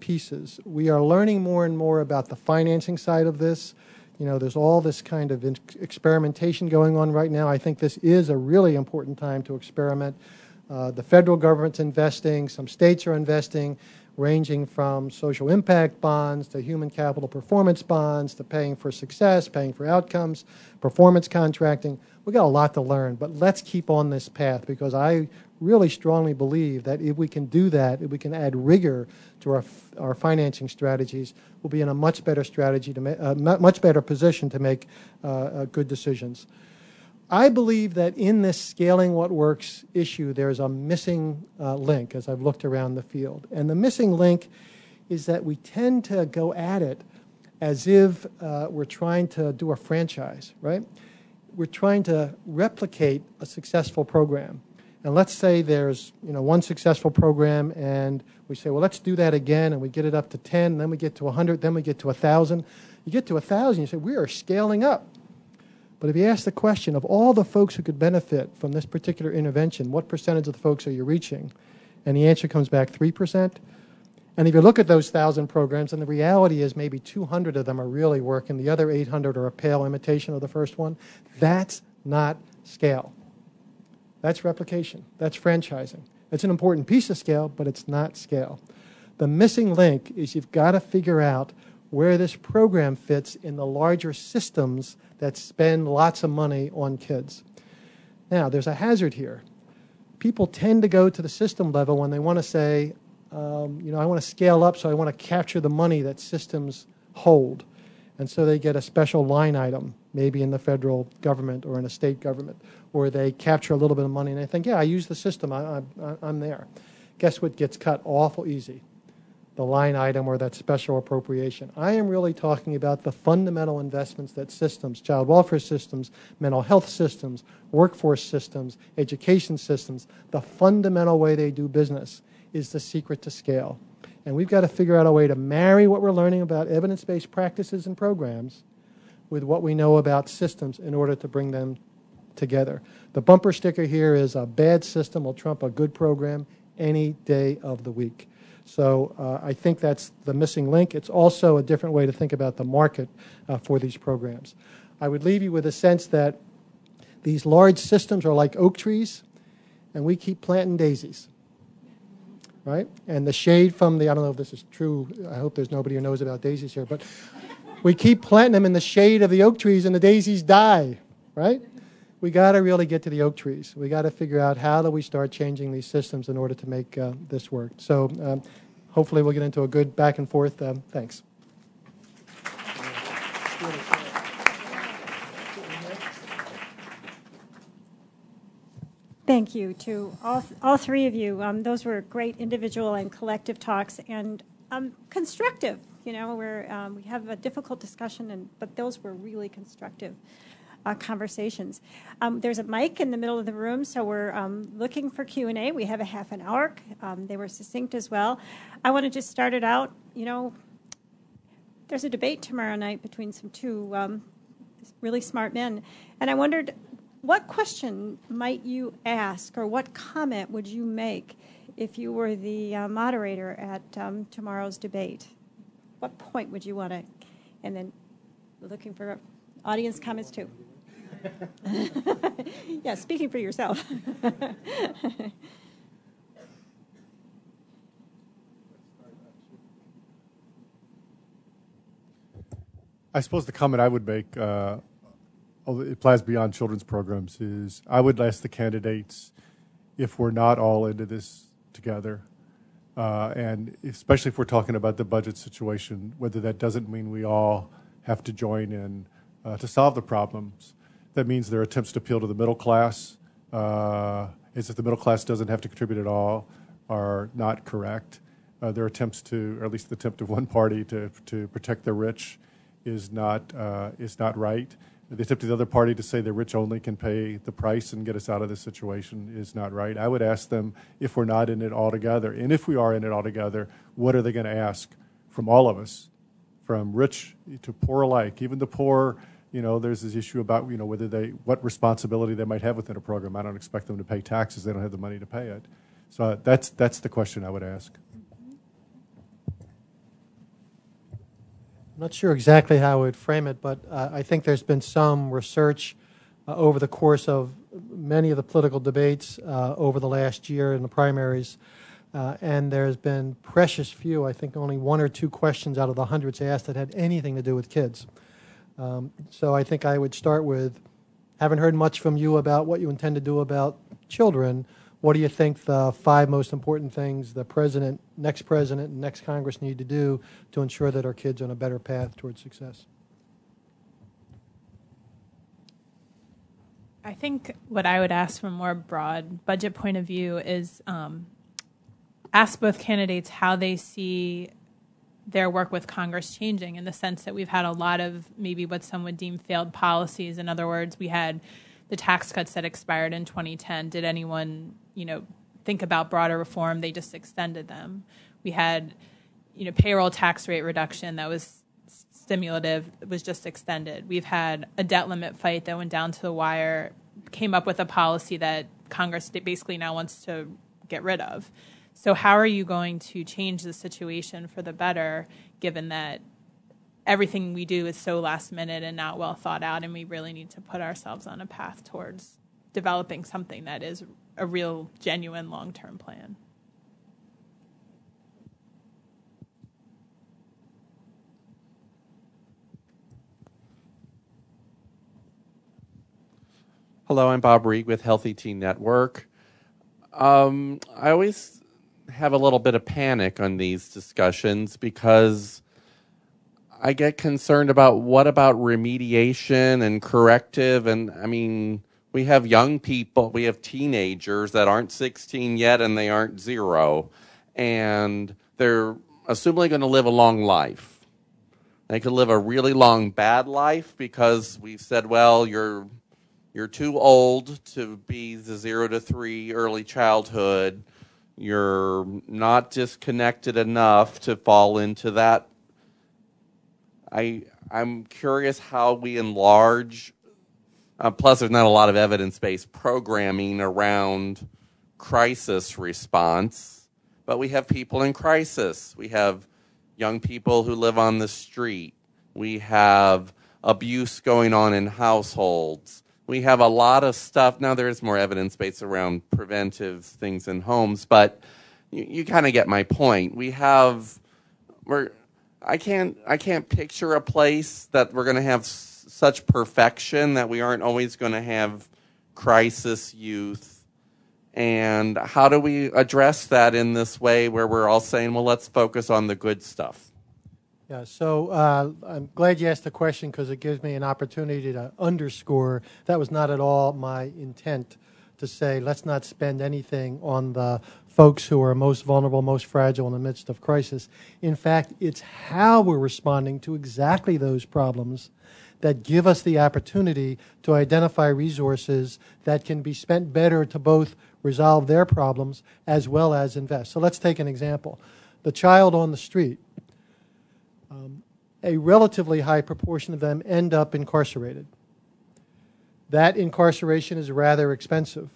pieces. We are learning more and more about the financing side of this. You know, there's all this kind of experimentation going on right now. I think this is a really important time to experiment. The federal government's investing, some states are investing, ranging from social impact bonds to human capital performance bonds to paying for success, paying for outcomes, performance contracting. We've got a lot to learn, but let's keep on this path because I really strongly believe that if we can do that, if we can add rigor to our financing strategies, we'll be in a much better strategy to much better position to make good decisions. I believe that in this scaling what works issue, there's a missing link as I've looked around the field. And the missing link is that we tend to go at it as if we're trying to do a franchise, right? We're trying to replicate a successful program. And let's say there's one successful program and we say, well, let's do that again, and we get it up to 10, then we get to 100, then we get to 1,000. You get to 1,000, you say, we are scaling up. But if you ask the question of all the folks who could benefit from this particular intervention, what percentage of the folks are you reaching? And the answer comes back 3%. And if you look at those 1,000 programs, and the reality is maybe 200 of them are really working, the other 800 are a pale imitation of the first one, that's not scale. That's replication. That's franchising. It's an important piece of scale, but it's not scale. The missing link is you've got to figure out where this program fits in the larger systems that spend lots of money on kids. Now, there's a hazard here. People tend to go to the system level when they want to say, I want to scale up, so I want to capture the money that systems hold. And so they get a special line item, maybe in the federal government or in a state government, or they capture a little bit of money and they think, yeah, I use the system, I'm there. Guess what gets cut awful easy? The line item or that special appropriation. I am really talking about the fundamental investments that systems, child welfare systems, mental health systems, workforce systems, education systems, the fundamental way they do business is the secret to scale. And we've got to figure out a way to marry what we're learning about evidence-based practices and programs with what we know about systems in order to bring them together. The bumper sticker here is a bad system will trump a good program any day of the week. So I think that's the missing link. It's also a different way to think about the market for these programs. I would leave you with a sense that these large systems are like oak trees, and we keep planting daisies, right? And the shade from the, I don't know if this is true, I hope there's nobody who knows about daisies here, but we keep planting them in the shade of the oak trees and the daisies die, right? We got to really get to the oak trees. We got to figure out how do we start changing these systems in order to make this work. So hopefully we'll get into a good back and forth. Thanks. Thank you to all three of you. Those were great individual and collective talks and constructive. We have a difficult discussion, but those were really constructive conversations. There's a mic in the middle of the room, so we're looking for Q&A. We have a half an hour. They were succinct as well. I want to just start it out. There's a debate tomorrow night between some two really smart men, and I wondered, what question might you ask, or what comment would you make if you were the moderator at tomorrow's debate? What point would you want to, and then we're looking for audience comments too. Yeah, speaking for yourself. I suppose the comment I would make, it applies beyond children's programs, is I would ask the candidates if we're not all into this together, and especially if we're talking about the budget situation, whether that doesn't mean we all have to join in to solve the problems. That means there are attempts to appeal to the middle class, is that the middle class doesn't have to contribute at all, are not correct. There are attempts to, or at least the attempt of one party to protect the rich is not right. The attempt of the other party to say the rich only can pay the price and get us out of this situation is not right. I would ask them if we're not in it all together. And if we are in it all together, what are they going to ask from all of us, from rich to poor alike? Even the poor, there's this issue about, what responsibility they might have within a program. I don't expect them to pay taxes. They don't have the money to pay it. So that's the question I would ask. I'm not sure exactly how I would frame it, but I think there's been some research over the course of many of the political debates over the last year in the primaries, and there's been precious few, I think only one or two questions out of the hundreds asked that had anything to do with kids. So I think I would start with, haven't heard much from you about what you intend to do about children. What do you think the 5 most important things the president, and next Congress need to do to ensure that our kids are on a better path towards success? I think what I would ask from a more broad budget point of view is ask both candidates how they see their work with Congress changing, in the sense that we've had a lot of maybe what some would deem failed policies. In other words, we had the tax cuts that expired in 2010. Did anyone, think about broader reform? They just extended them. We had, payroll tax rate reduction that was stimulative, was just extended. We've had a debt limit fight that went down to the wire, came up with a policy that Congress basically now wants to get rid of. So how are you going to change the situation for the better, given that everything we do is so last minute and not well thought out, and we really need to put ourselves on a path towards developing something that is a real, genuine, long-term plan? Hello, I'm Bob Reed with Healthy Teen Network. I always have a little bit of panic on these discussions because I get concerned about what about remediation and corrective. And I mean, we have young people, we have teenagers that aren't 16 yet and they aren't 0. And they're assumably going to live a long life. They could live a really long bad life because we've said, well, you're too old to be the 0 to 3 early childhood. You're not disconnected enough to fall into that. I'm curious how we enlarge. Plus, there's not a lot of evidence-based programming around crisis response. But we have people in crisis. We have young people who live on the street. We have abuse going on in households. We have a lot of stuff. Now there is more evidence-based around preventive things in homes, but you kind of get my point. I can't picture a place that we're going to have such perfection that we aren't always going to have crisis youth. And how do we address that in this way where we're all saying, well, let's focus on the good stuff? Yeah, so I'm glad you asked the question because it gives me an opportunity to underscore that was not at all my intent to say let's not spend anything on the folks who are most vulnerable, most fragile in the midst of crisis. In fact, it's how we're responding to exactly those problems that give us the opportunity to identify resources that can be spent better to both resolve their problems as well as invest. So let's take an example. The child on the street. A relatively high proportion of them end up incarcerated. That incarceration is rather expensive.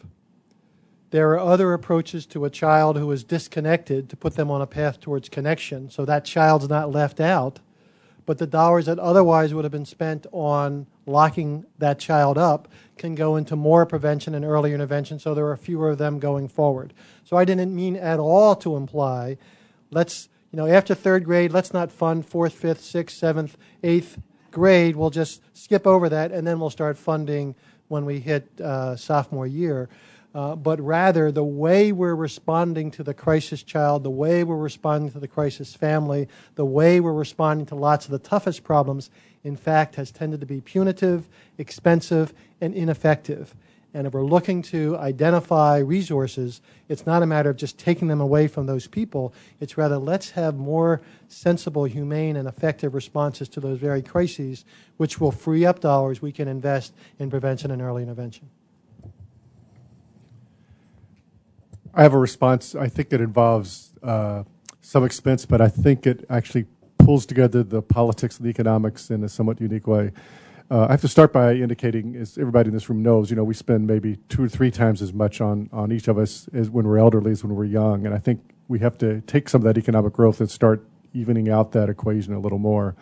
There are other approaches to a child who is disconnected to put them on a path towards connection, so that child's not left out, but the dollars that otherwise would have been spent on locking that child up can go into more prevention and early intervention, so there are fewer of them going forward. So I didn't mean at all to imply, after third grade, let's not fund fourth, fifth, sixth, seventh, eighth grade. We'll just skip over that, and then we'll start funding when we hit sophomore year. But rather, the way we're responding to the crisis child, the way we're responding to the crisis family, the way we're responding to lots of the toughest problems, in fact, has tended to be punitive, expensive, and ineffective. And if we're looking to identify resources, it's not a matter of just taking them away from those people. It's rather, let's have more sensible, humane, and effective responses to those very crises, which will free up dollars we can invest in prevention and early intervention. I have a response. I think it involves some expense, but I think it actually pulls together the politics and the economics in a somewhat unique way. I have to start by indicating, as everybody in this room knows, we spend maybe 2 or 3 times as much on each of us as when we're elderly as when we're young. And I think we have to take some of that economic growth and start evening out that equation a little more.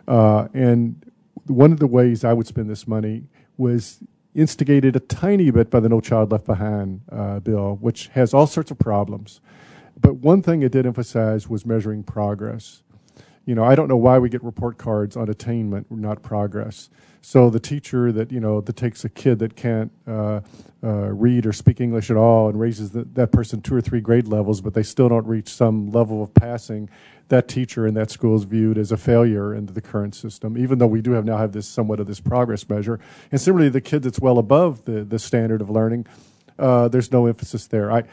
And one of the ways I would spend this money was instigated a tiny bit by the No Child Left Behind bill, which has all sorts of problems. But one thing it did emphasize was measuring progress. I don't know why we get report cards on attainment, not progress. So the teacher that takes a kid that can't read or speak English at all and raises that person 2 or 3 grade levels, but they still don't reach some level of passing, that teacher in that school is viewed as a failure into the current system, even though we do now have this somewhat of this progress measure. And similarly, the kid that's well above the standard of learning, there's no emphasis there.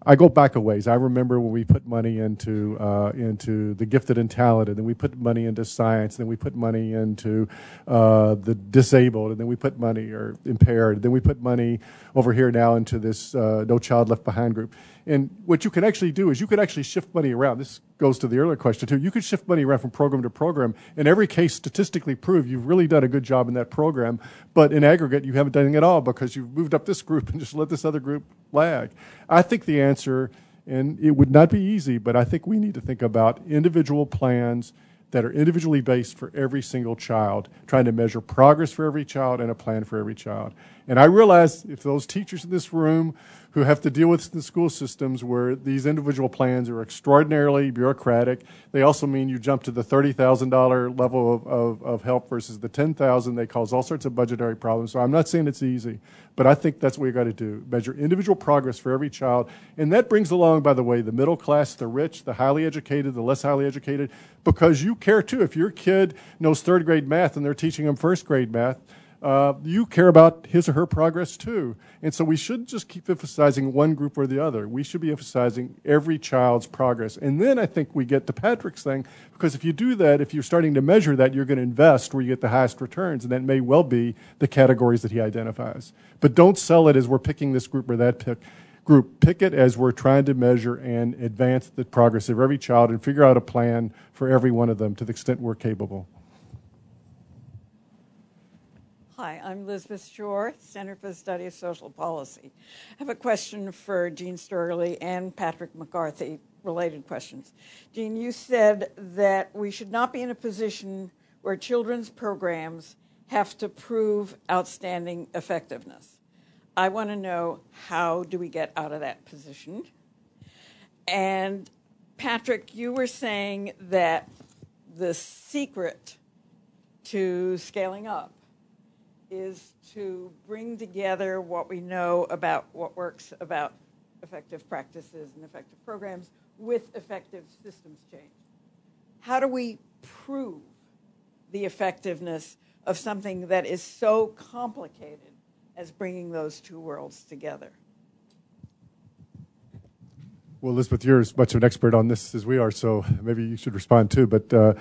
I go back a ways. I remember when we put money into the gifted and talented, and we put money into science, then we put money into the disabled, and then we put money, or impaired, then we put money over here now into this No Child Left Behind group. And what you can actually do is you could actually shift money around. This goes to the earlier question, too. You could shift money around from program to program. In every case, statistically prove you've really done a good job in that program, but in aggregate, you haven't done it at all because you've moved up this group and just let this other group lag. I think the answer And it would not be easy, but I think we need to think about individual plans that are individually based for every single child, trying to measure progress for every child and a plan for every child. And I realize if those teachers in this room who have to deal with the school systems where these individual plans are extraordinarily bureaucratic, they also mean you jump to the $30,000 level of help versus the $10,000. They cause all sorts of budgetary problems. So I'm not saying it's easy, but I think that's what we've got to do, measure individual progress for every child. And that brings along, by the way, the middle class, the rich, the highly educated, the less highly educated, because you care too. If your kid knows third grade math and they're teaching them first grade math, you care about his or her progress too. And so we shouldn't just keep emphasizing one group or the other. We should be emphasizing every child's progress. And then I think we get to Patrick's thing, because if you do that, if you're starting to measure that, you're going to invest where you get the highest returns, and that may well be the categories that he identifies. But don't sell it as we're picking this group or that group. Pick it as we're trying to measure and advance the progress of every child and figure out a plan for every one of them to the extent we're capable. Hi, I'm Elizabeth Shore, Center for the Study of Social Policy. I have a question for Jean Sturley and Patrick McCarthy, related questions. Jean, you said that we should not be in a position where children's programs have to prove outstanding effectiveness. I want to know, how do we get out of that position? And Patrick, you were saying that the secret to scaling up is to bring together what we know about what works about effective practices and effective programs with effective systems change. How do we prove the effectiveness of something that is so complicated as bringing those two worlds together? Well, Elizabeth, you're as much of an expert on this as we are, so maybe you should respond too. But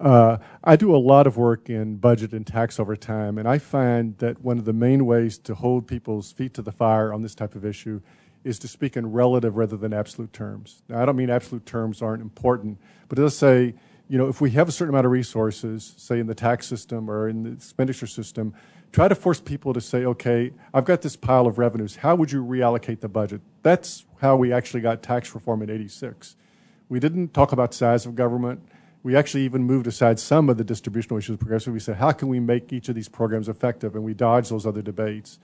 I do a lot of work in budget and tax over time, and I find that one of the main ways to hold people's feet to the fire on this type of issue is to speak in relative rather than absolute terms. Now, I don't mean absolute terms aren't important, but let's say, if we have a certain amount of resources, say in the tax system or in the expenditure system, try to force people to say, okay, I've got this pile of revenues. How would you reallocate the budget? That's how we actually got tax reform in '86. We didn't talk about size of government. We actually even moved aside some of the distributional issues progressively. We said, how can we make each of these programs effective? And we dodged those other debates.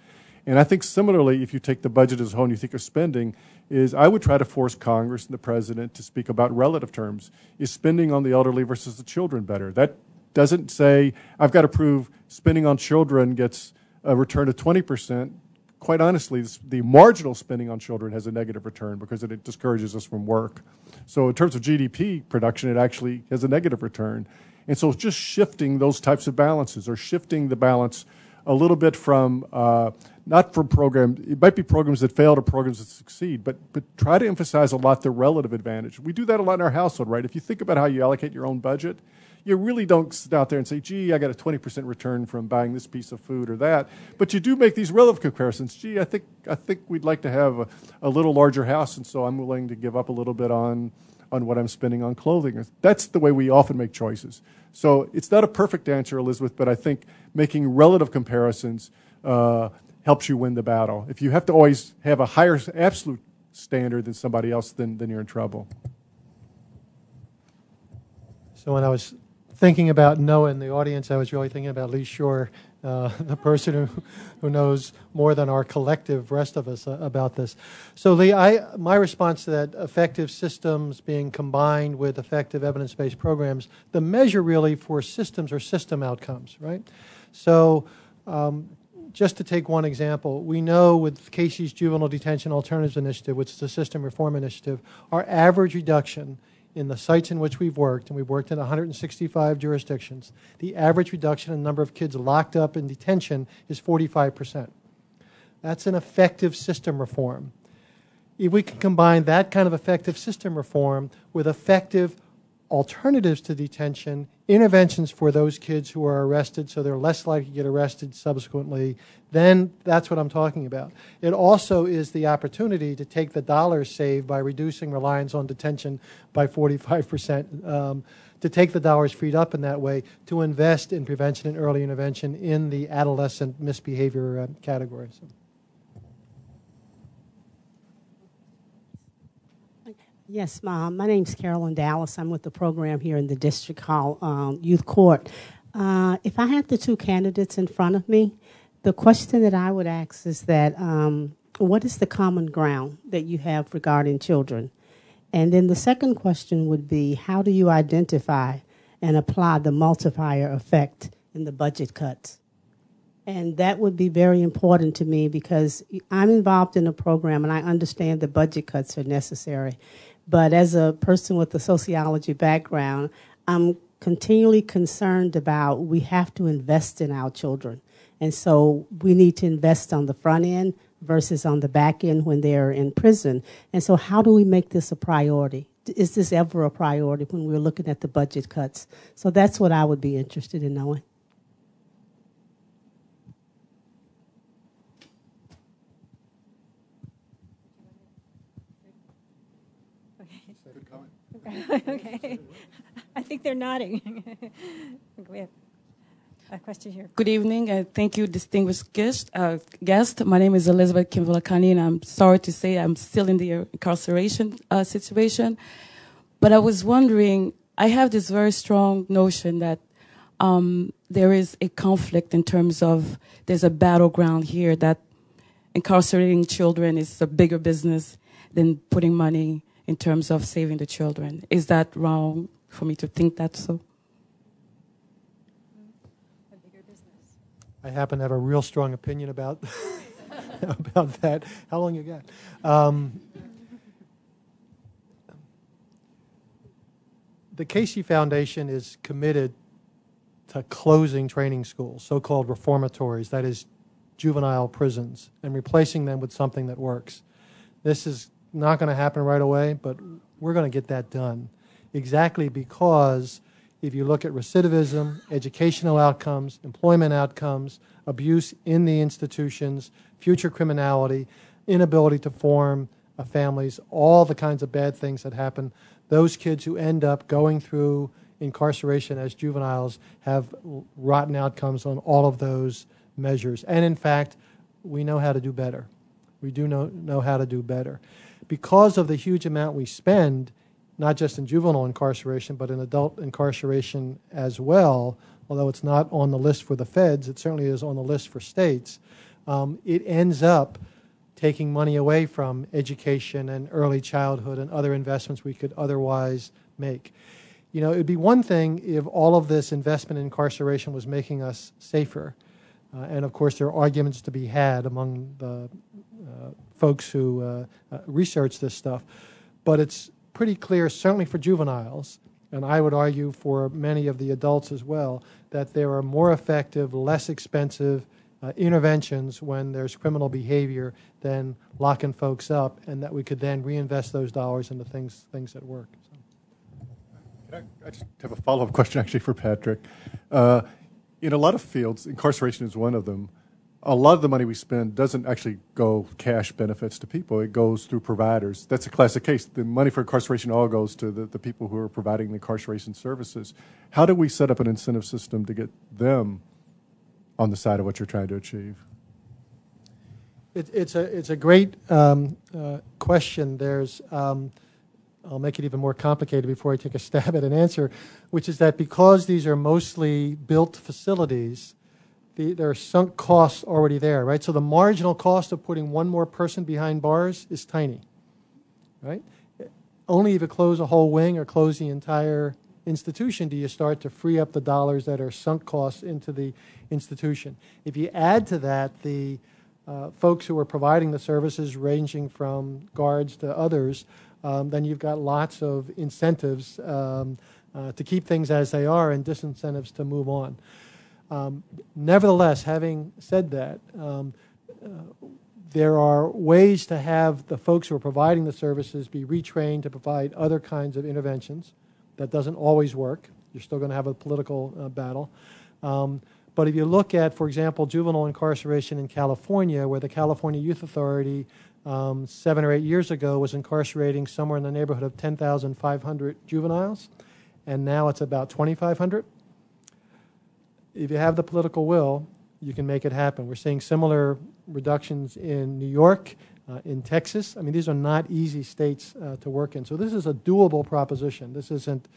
And I think similarly, if you take the budget as a whole and you think of spending, is I would try to force Congress and the president to speak about relative terms. Is spending on the elderly versus the children better? That doesn't say, I've got to prove spending on children gets a return of 20%. Quite honestly, the marginal spending on children has a negative return because it discourages us from work. So in terms of GDP production, it actually has a negative return. And so it's just shifting those types of balances, or shifting the balance a little bit from, not from programs, it might be programs that fail to programs that succeed, but try to emphasize a lot the relative advantage. We do that a lot in our household, right? If you think about how you allocate your own budget, you really don't sit out there and say, gee, I got a 20% return from buying this piece of food or that. But you do make these relative comparisons. Gee, I think we'd like to have a little larger house, and so I'm willing to give up a little bit on what I'm spending on clothing. That's the way we often make choices. So it's not a perfect answer, Elizabeth, but I think making relative comparisons helps you win the battle. If you have to always have a higher absolute standard than somebody else, then you're in trouble. So when I was thinking about Noah in the audience, I was really thinking about Lee Shore, the person who knows more than our collective rest of us about this. So Lee, my response to that, effective systems being combined with effective evidence-based programs, the measure really for systems are system outcomes, right? So just to take one example, we know with Casey's Juvenile Detention Alternatives Initiative, which is a system reform initiative, our average reduction in the sites in which we've worked, and we've worked in 165 jurisdictions, the average reduction in the number of kids locked up in detention is 45%. That's an effective system reform. If we can combine that kind of effective system reform with effective alternatives to detention, interventions for those kids who are arrested so they're less likely to get arrested subsequently, then that's what I'm talking about. It also is the opportunity to take the dollars saved by reducing reliance on detention by 45%, to take the dollars freed up in that way to invest in prevention and early intervention in the adolescent misbehavior category. So. Yes, Mom. My name's Carolyn Dallas. I'm with the program here in the District Hall Youth Court. If I had the two candidates in front of me, the question that I would ask is that what is the common ground that you have regarding children? And then the second question would be, how do you identify and apply the multiplier effect in the budget cuts? And that would be very important to me because I'm involved in a program and I understand the budget cuts are necessary. But as a person with a sociology background, I'm continually concerned about we have to invest in our children. And so we need to invest on the front end versus on the back end when they're in prison. And so how do we make this a priority? Is this ever a priority when we're looking at the budget cuts? So that's what I would be interested in knowing. Okay. I think they're nodding. We have a question here. Good evening, and thank you, distinguished guest. My name is Elizabeth Kimvulakani, and I'm sorry to say I'm still in the incarceration situation. But I was wondering, I have this very strong notion that there is a conflict in terms of there's a battleground here that incarcerating children is a bigger business than putting money in terms of saving the children. Is that wrong for me to think that so? A bigger business. I happen to have a real strong opinion about about that. How long you got? The Casey Foundation is committed to closing training schools, so-called reformatories, that is, juvenile prisons, and replacing them with something that works. This is not going to happen right away, but we're going to get that done. Exactly because if you look at recidivism, educational outcomes, employment outcomes, abuse in the institutions, future criminality, inability to form families, all the kinds of bad things that happen, those kids who end up going through incarceration as juveniles have rotten outcomes on all of those measures. And in fact, we know how to do better. We do know how to do better. Because of the huge amount we spend, not just in juvenile incarceration, but in adult incarceration as well, although it's not on the list for the feds, it certainly is on the list for states, it ends up taking money away from education and early childhood and other investments we could otherwise make. You know, it would be one thing if all of this investment in incarceration was making us safer. And of course, there are arguments to be had among the folks who research this stuff. But it's pretty clear, certainly for juveniles, and I would argue for many of the adults as well, that there are more effective, less expensive interventions when there's criminal behavior than locking folks up, and that we could then reinvest those dollars into things that work. So. I just have a follow-up question actually for Patrick. In a lot of fields, incarceration is one of them. A lot of the money we spend doesn't actually go cash benefits to people. It goes through providers. That's a classic case. The money for incarceration all goes to the people who are providing the incarceration services. How do we set up an incentive system to get them on the side of what you're trying to achieve? It's a great question. There's I'll make it even more complicated before I take a stab at an answer, which is that because these are mostly built facilities, there are sunk costs already there, right? So the marginal cost of putting one more person behind bars is tiny, right? Only if you close a whole wing or close the entire institution do you start to free up the dollars that are sunk costs into the institution. If you add to that the folks who are providing the services ranging from guards to others, then you've got lots of incentives to keep things as they are and disincentives to move on. Nevertheless, having said that, there are ways to have the folks who are providing the services be retrained to provide other kinds of interventions. That doesn't always work. You're still going to have a political battle. But if you look at, for example, juvenile incarceration in California, where the California Youth Authority 7 or 8 years ago was incarcerating somewhere in the neighborhood of 10,500 juveniles, and now it's about 2,500. If you have the political will, you can make it happen. We're seeing similar reductions in New York. in Texas. I mean, these are not easy states to work in. So this is a doable proposition. This isn't,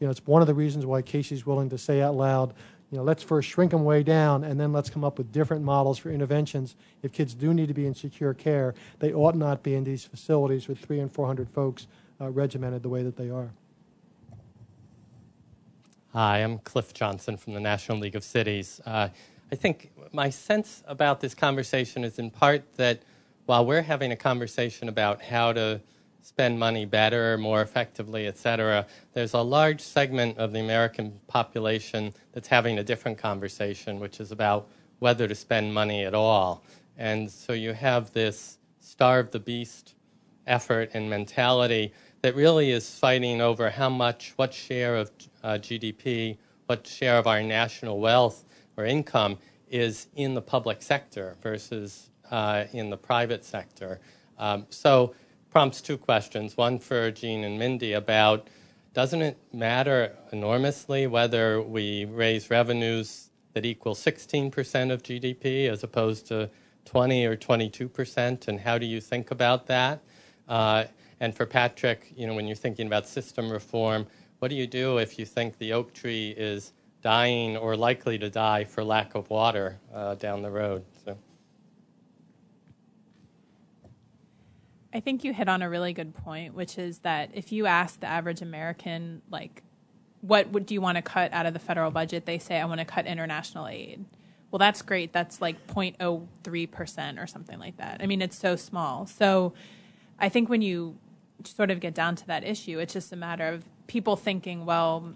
it's one of the reasons why Casey's willing to say out loud, let's first shrink them way down, and then let's come up with different models for interventions. If kids do need to be in secure care, they ought not be in these facilities with 300 and 400 folks regimented the way that they are. Hi, I'm Cliff Johnson from the National League of Cities. I think my sense about this conversation is in part that while we're having a conversation about how to spend money better, more effectively, et cetera, there's a large segment of the American population that's having a different conversation, which is about whether to spend money at all. And so you have this starve the beast effort and mentality that really is fighting over how much, what share of GDP, what share of our national wealth or income is in the public sector versus in the private sector. So prompts two questions, one for Jean and Mindy about, doesn't it matter enormously whether we raise revenues that equal 16% of GDP as opposed to 20 or 22%, and how do you think about that? And for Patrick, when you're thinking about system reform, what do you do if you think the oak tree is dying or likely to die for lack of water down the road? So. I think you hit on a really good point, which is that if you ask the average American, what do you want to cut out of the federal budget? They say, I want to cut international aid. Well, that's great. That's like 0.03% or something like that. I mean, it's so small. So I think when you sort of get down to that issue, it's just a matter of people thinking, well,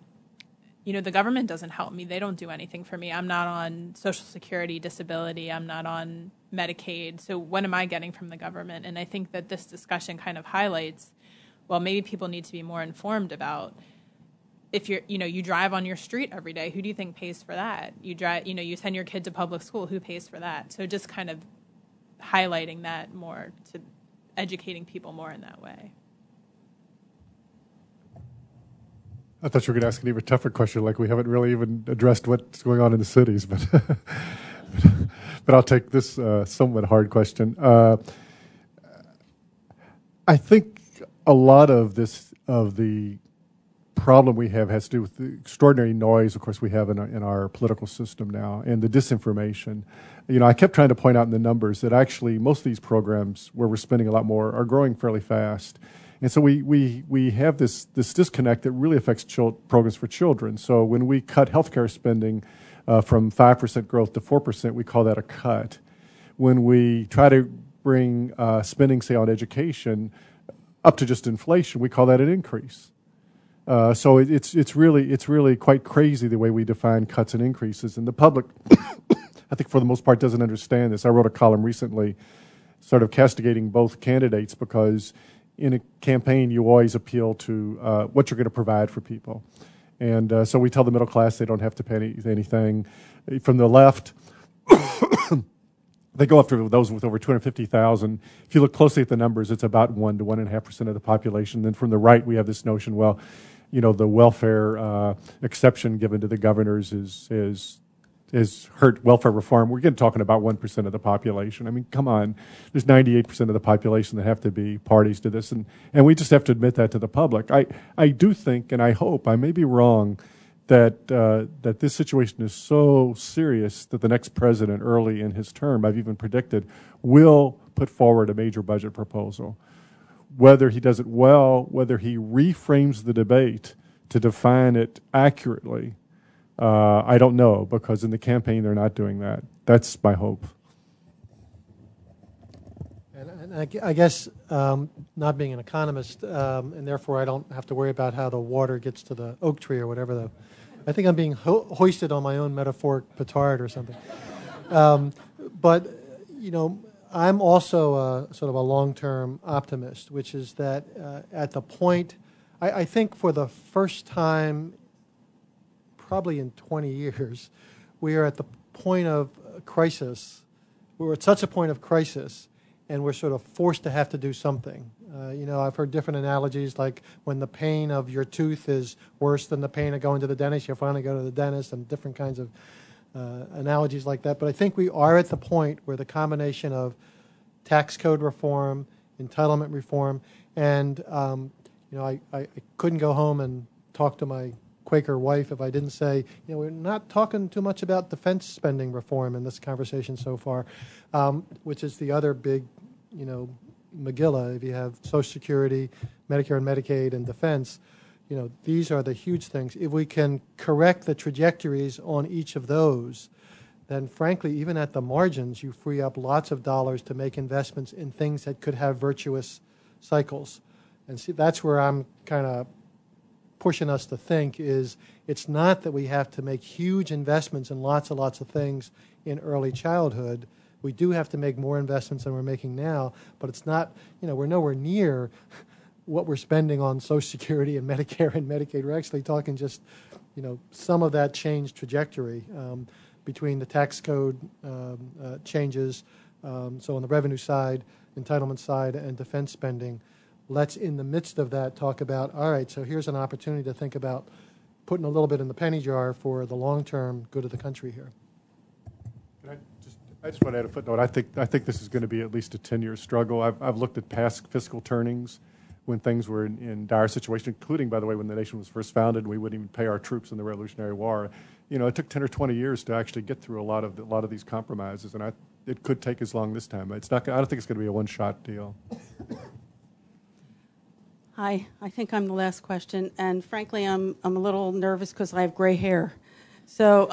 the government doesn't help me. They don't do anything for me. I'm not on Social Security, disability. I'm not on Medicaid. So what am I getting from the government? And I think that this discussion kind of highlights, well, maybe people need to be more informed about if you drive on your street every day, who do you think pays for that? You drive, you send your kid to public school, who pays for that? So just kind of highlighting that more, to educating people more in that way. I thought you were going to ask an even tougher question, like we haven't really even addressed what's going on in the cities, but but I'll take this somewhat hard question. I think a lot of the problem we have has to do with the extraordinary noise, of course, we have in our political system now, and the disinformation. I kept trying to point out in the numbers that actually most of these programs where we're spending a lot more are growing fairly fast. And so we have this disconnect that really affects programs for children. So when we cut healthcare spending from 5% growth to 4%, we call that a cut. When we try to bring spending, say, on education up to just inflation, we call that an increase. So it's really quite crazy the way we define cuts and increases. And the public, I think for the most part, doesn't understand this. I wrote a column recently sort of castigating both candidates because in a campaign, you always appeal to what you're going to provide for people. And so we tell the middle class they don't have to pay anything. From the left, they go after those with over 250,000. If you look closely at the numbers, it's about 1 to 1.5% of the population. Then from the right, we have this notion, well, the welfare exception given to the governors is hurt welfare reform. We're again talking about 1% of the population. I mean, come on. There's 98% of the population that have to be parties to this, and we just have to admit that to the public. I do think, and I hope, I may be wrong, that this situation is so serious that the next president, early in his term, I've even predicted, will put forward a major budget proposal. Whether he does it well, whether he reframes the debate to define it accurately, I don't know, because in the campaign they're not doing that. That's my hope. And I guess not being an economist, and therefore I don't have to worry about how the water gets to the oak tree or whatever. I think I'm being hoisted on my own metaphoric petard or something. But, I'm also sort of a long-term optimist, which is that at the point, I think for the first time probably in 20 years, we are at the point of crisis. We're at such a point of crisis, and we're sort of forced to have to do something. I've heard different analogies, like when the pain of your tooth is worse than the pain of going to the dentist, you finally go to the dentist, and different kinds of analogies like that. But I think we are at the point where the combination of tax code reform, entitlement reform, and I couldn't go home and talk to my Quaker wife if I didn't say, we're not talking too much about defense spending reform in this conversation so far, which is the other big, Megillah. If you have Social Security, Medicare and Medicaid, and defense, these are the huge things. If we can correct the trajectories on each of those, then frankly, even at the margins, you free up lots of dollars to make investments in things that could have virtuous cycles. And see, that's where I'm kind of pushing us to think is it's not that we have to make huge investments in lots of things in early childhood. We do have to make more investments than we're making now, but it's not, we're nowhere near what we're spending on Social Security and Medicare and Medicaid. We're actually talking just, some of that change trajectory between the tax code changes, so on the revenue side, entitlement side, and defense spending. Let's, in the midst of that, talk about, all right, so here's an opportunity to think about putting a little bit in the penny jar for the long-term good of the country here. I just want to add a footnote. I think this is going to be at least a 10-year struggle. I've looked at past fiscal turnings when things were in dire situation, including, by the way, when the nation was first founded and we wouldn't even pay our troops in the Revolutionary War. It took 10 or 20 years to actually get through a lot of these compromises, and it could take as long this time. It's not. I don't think it's going to be a one-shot deal. Hi, I think I'm the last question, and frankly, I'm a little nervous because I have gray hair. So,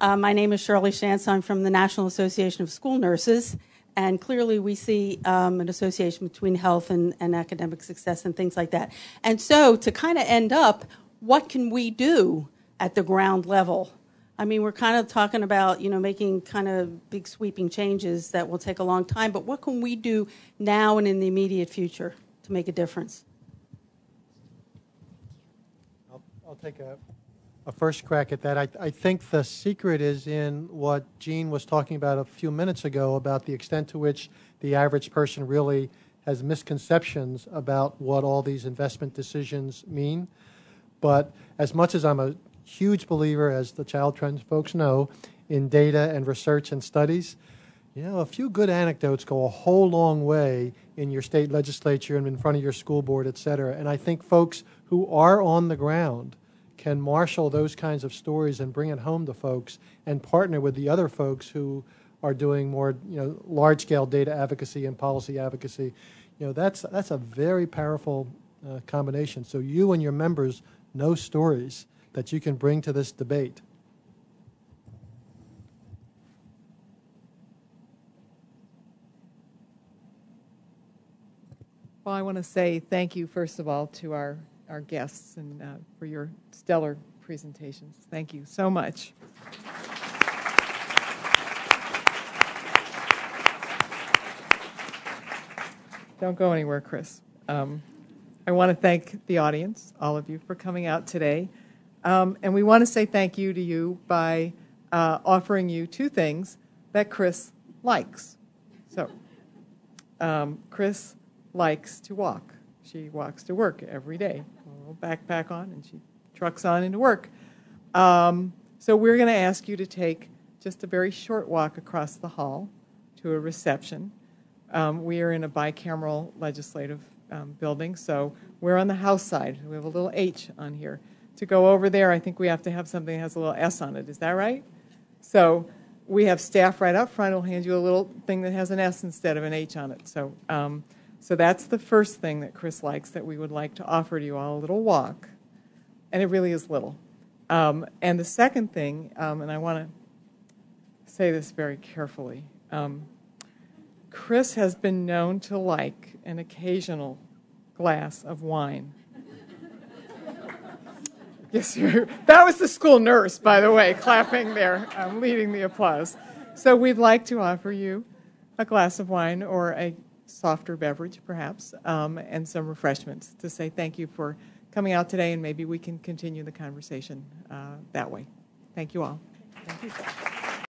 my name is Shirley Shantz. I'm from the National Association of School Nurses, and clearly we see an association between health and academic success and things like that. And so, to kind of end up, what can we do at the ground level? I mean, we're kind of talking about, making kind of big sweeping changes that will take a long time, but what can we do now and in the immediate future to make a difference? I'll take a first crack at that. I think the secret is in what Jean was talking about a few minutes ago about the extent to which the average person really has misconceptions about what all these investment decisions mean. But as much as I'm a huge believer, as the Child Trends folks know, in data and research and studies, a few good anecdotes go a whole long way in your state legislature and in front of your school board, et cetera. And I think folks who are on the ground can marshal those kinds of stories and bring it home to folks and partner with the other folks who are doing more, large-scale data advocacy and policy advocacy. That's a very powerful combination. So you and your members know stories that you can bring to this debate. Well, I want to say thank you, first of all, to our guests and for your stellar presentations. Thank you so much. Don't go anywhere, Chris. I want to thank the audience, all of you, for coming out today. And we want to say thank you to you by offering you two things that Chris likes. So, Chris likes to walk. She walks to work every day. A little backpack on, and she trucks on into work. So we're going to ask you to take just a very short walk across the hall to a reception. We are in a bicameral legislative building, so we're on the House side. We have a little H on here. To go over there, I think we have to have something that has a little S on it. Is that right? So we have staff right up front who will hand you a little thing that has an S instead of an H on it. So, so that's the first thing that Chris likes that we would like to offer to you all, a little walk. And it really is little. And the second thing, and I want to say this very carefully, Chris has been known to like an occasional glass of wine. Yes, that was the school nurse, by the way, clapping there, leading the applause. So we'd like to offer you a glass of wine or a softer beverage, perhaps, and some refreshments to say thank you for coming out today, and maybe we can continue the conversation that way. Thank you all. Thank you.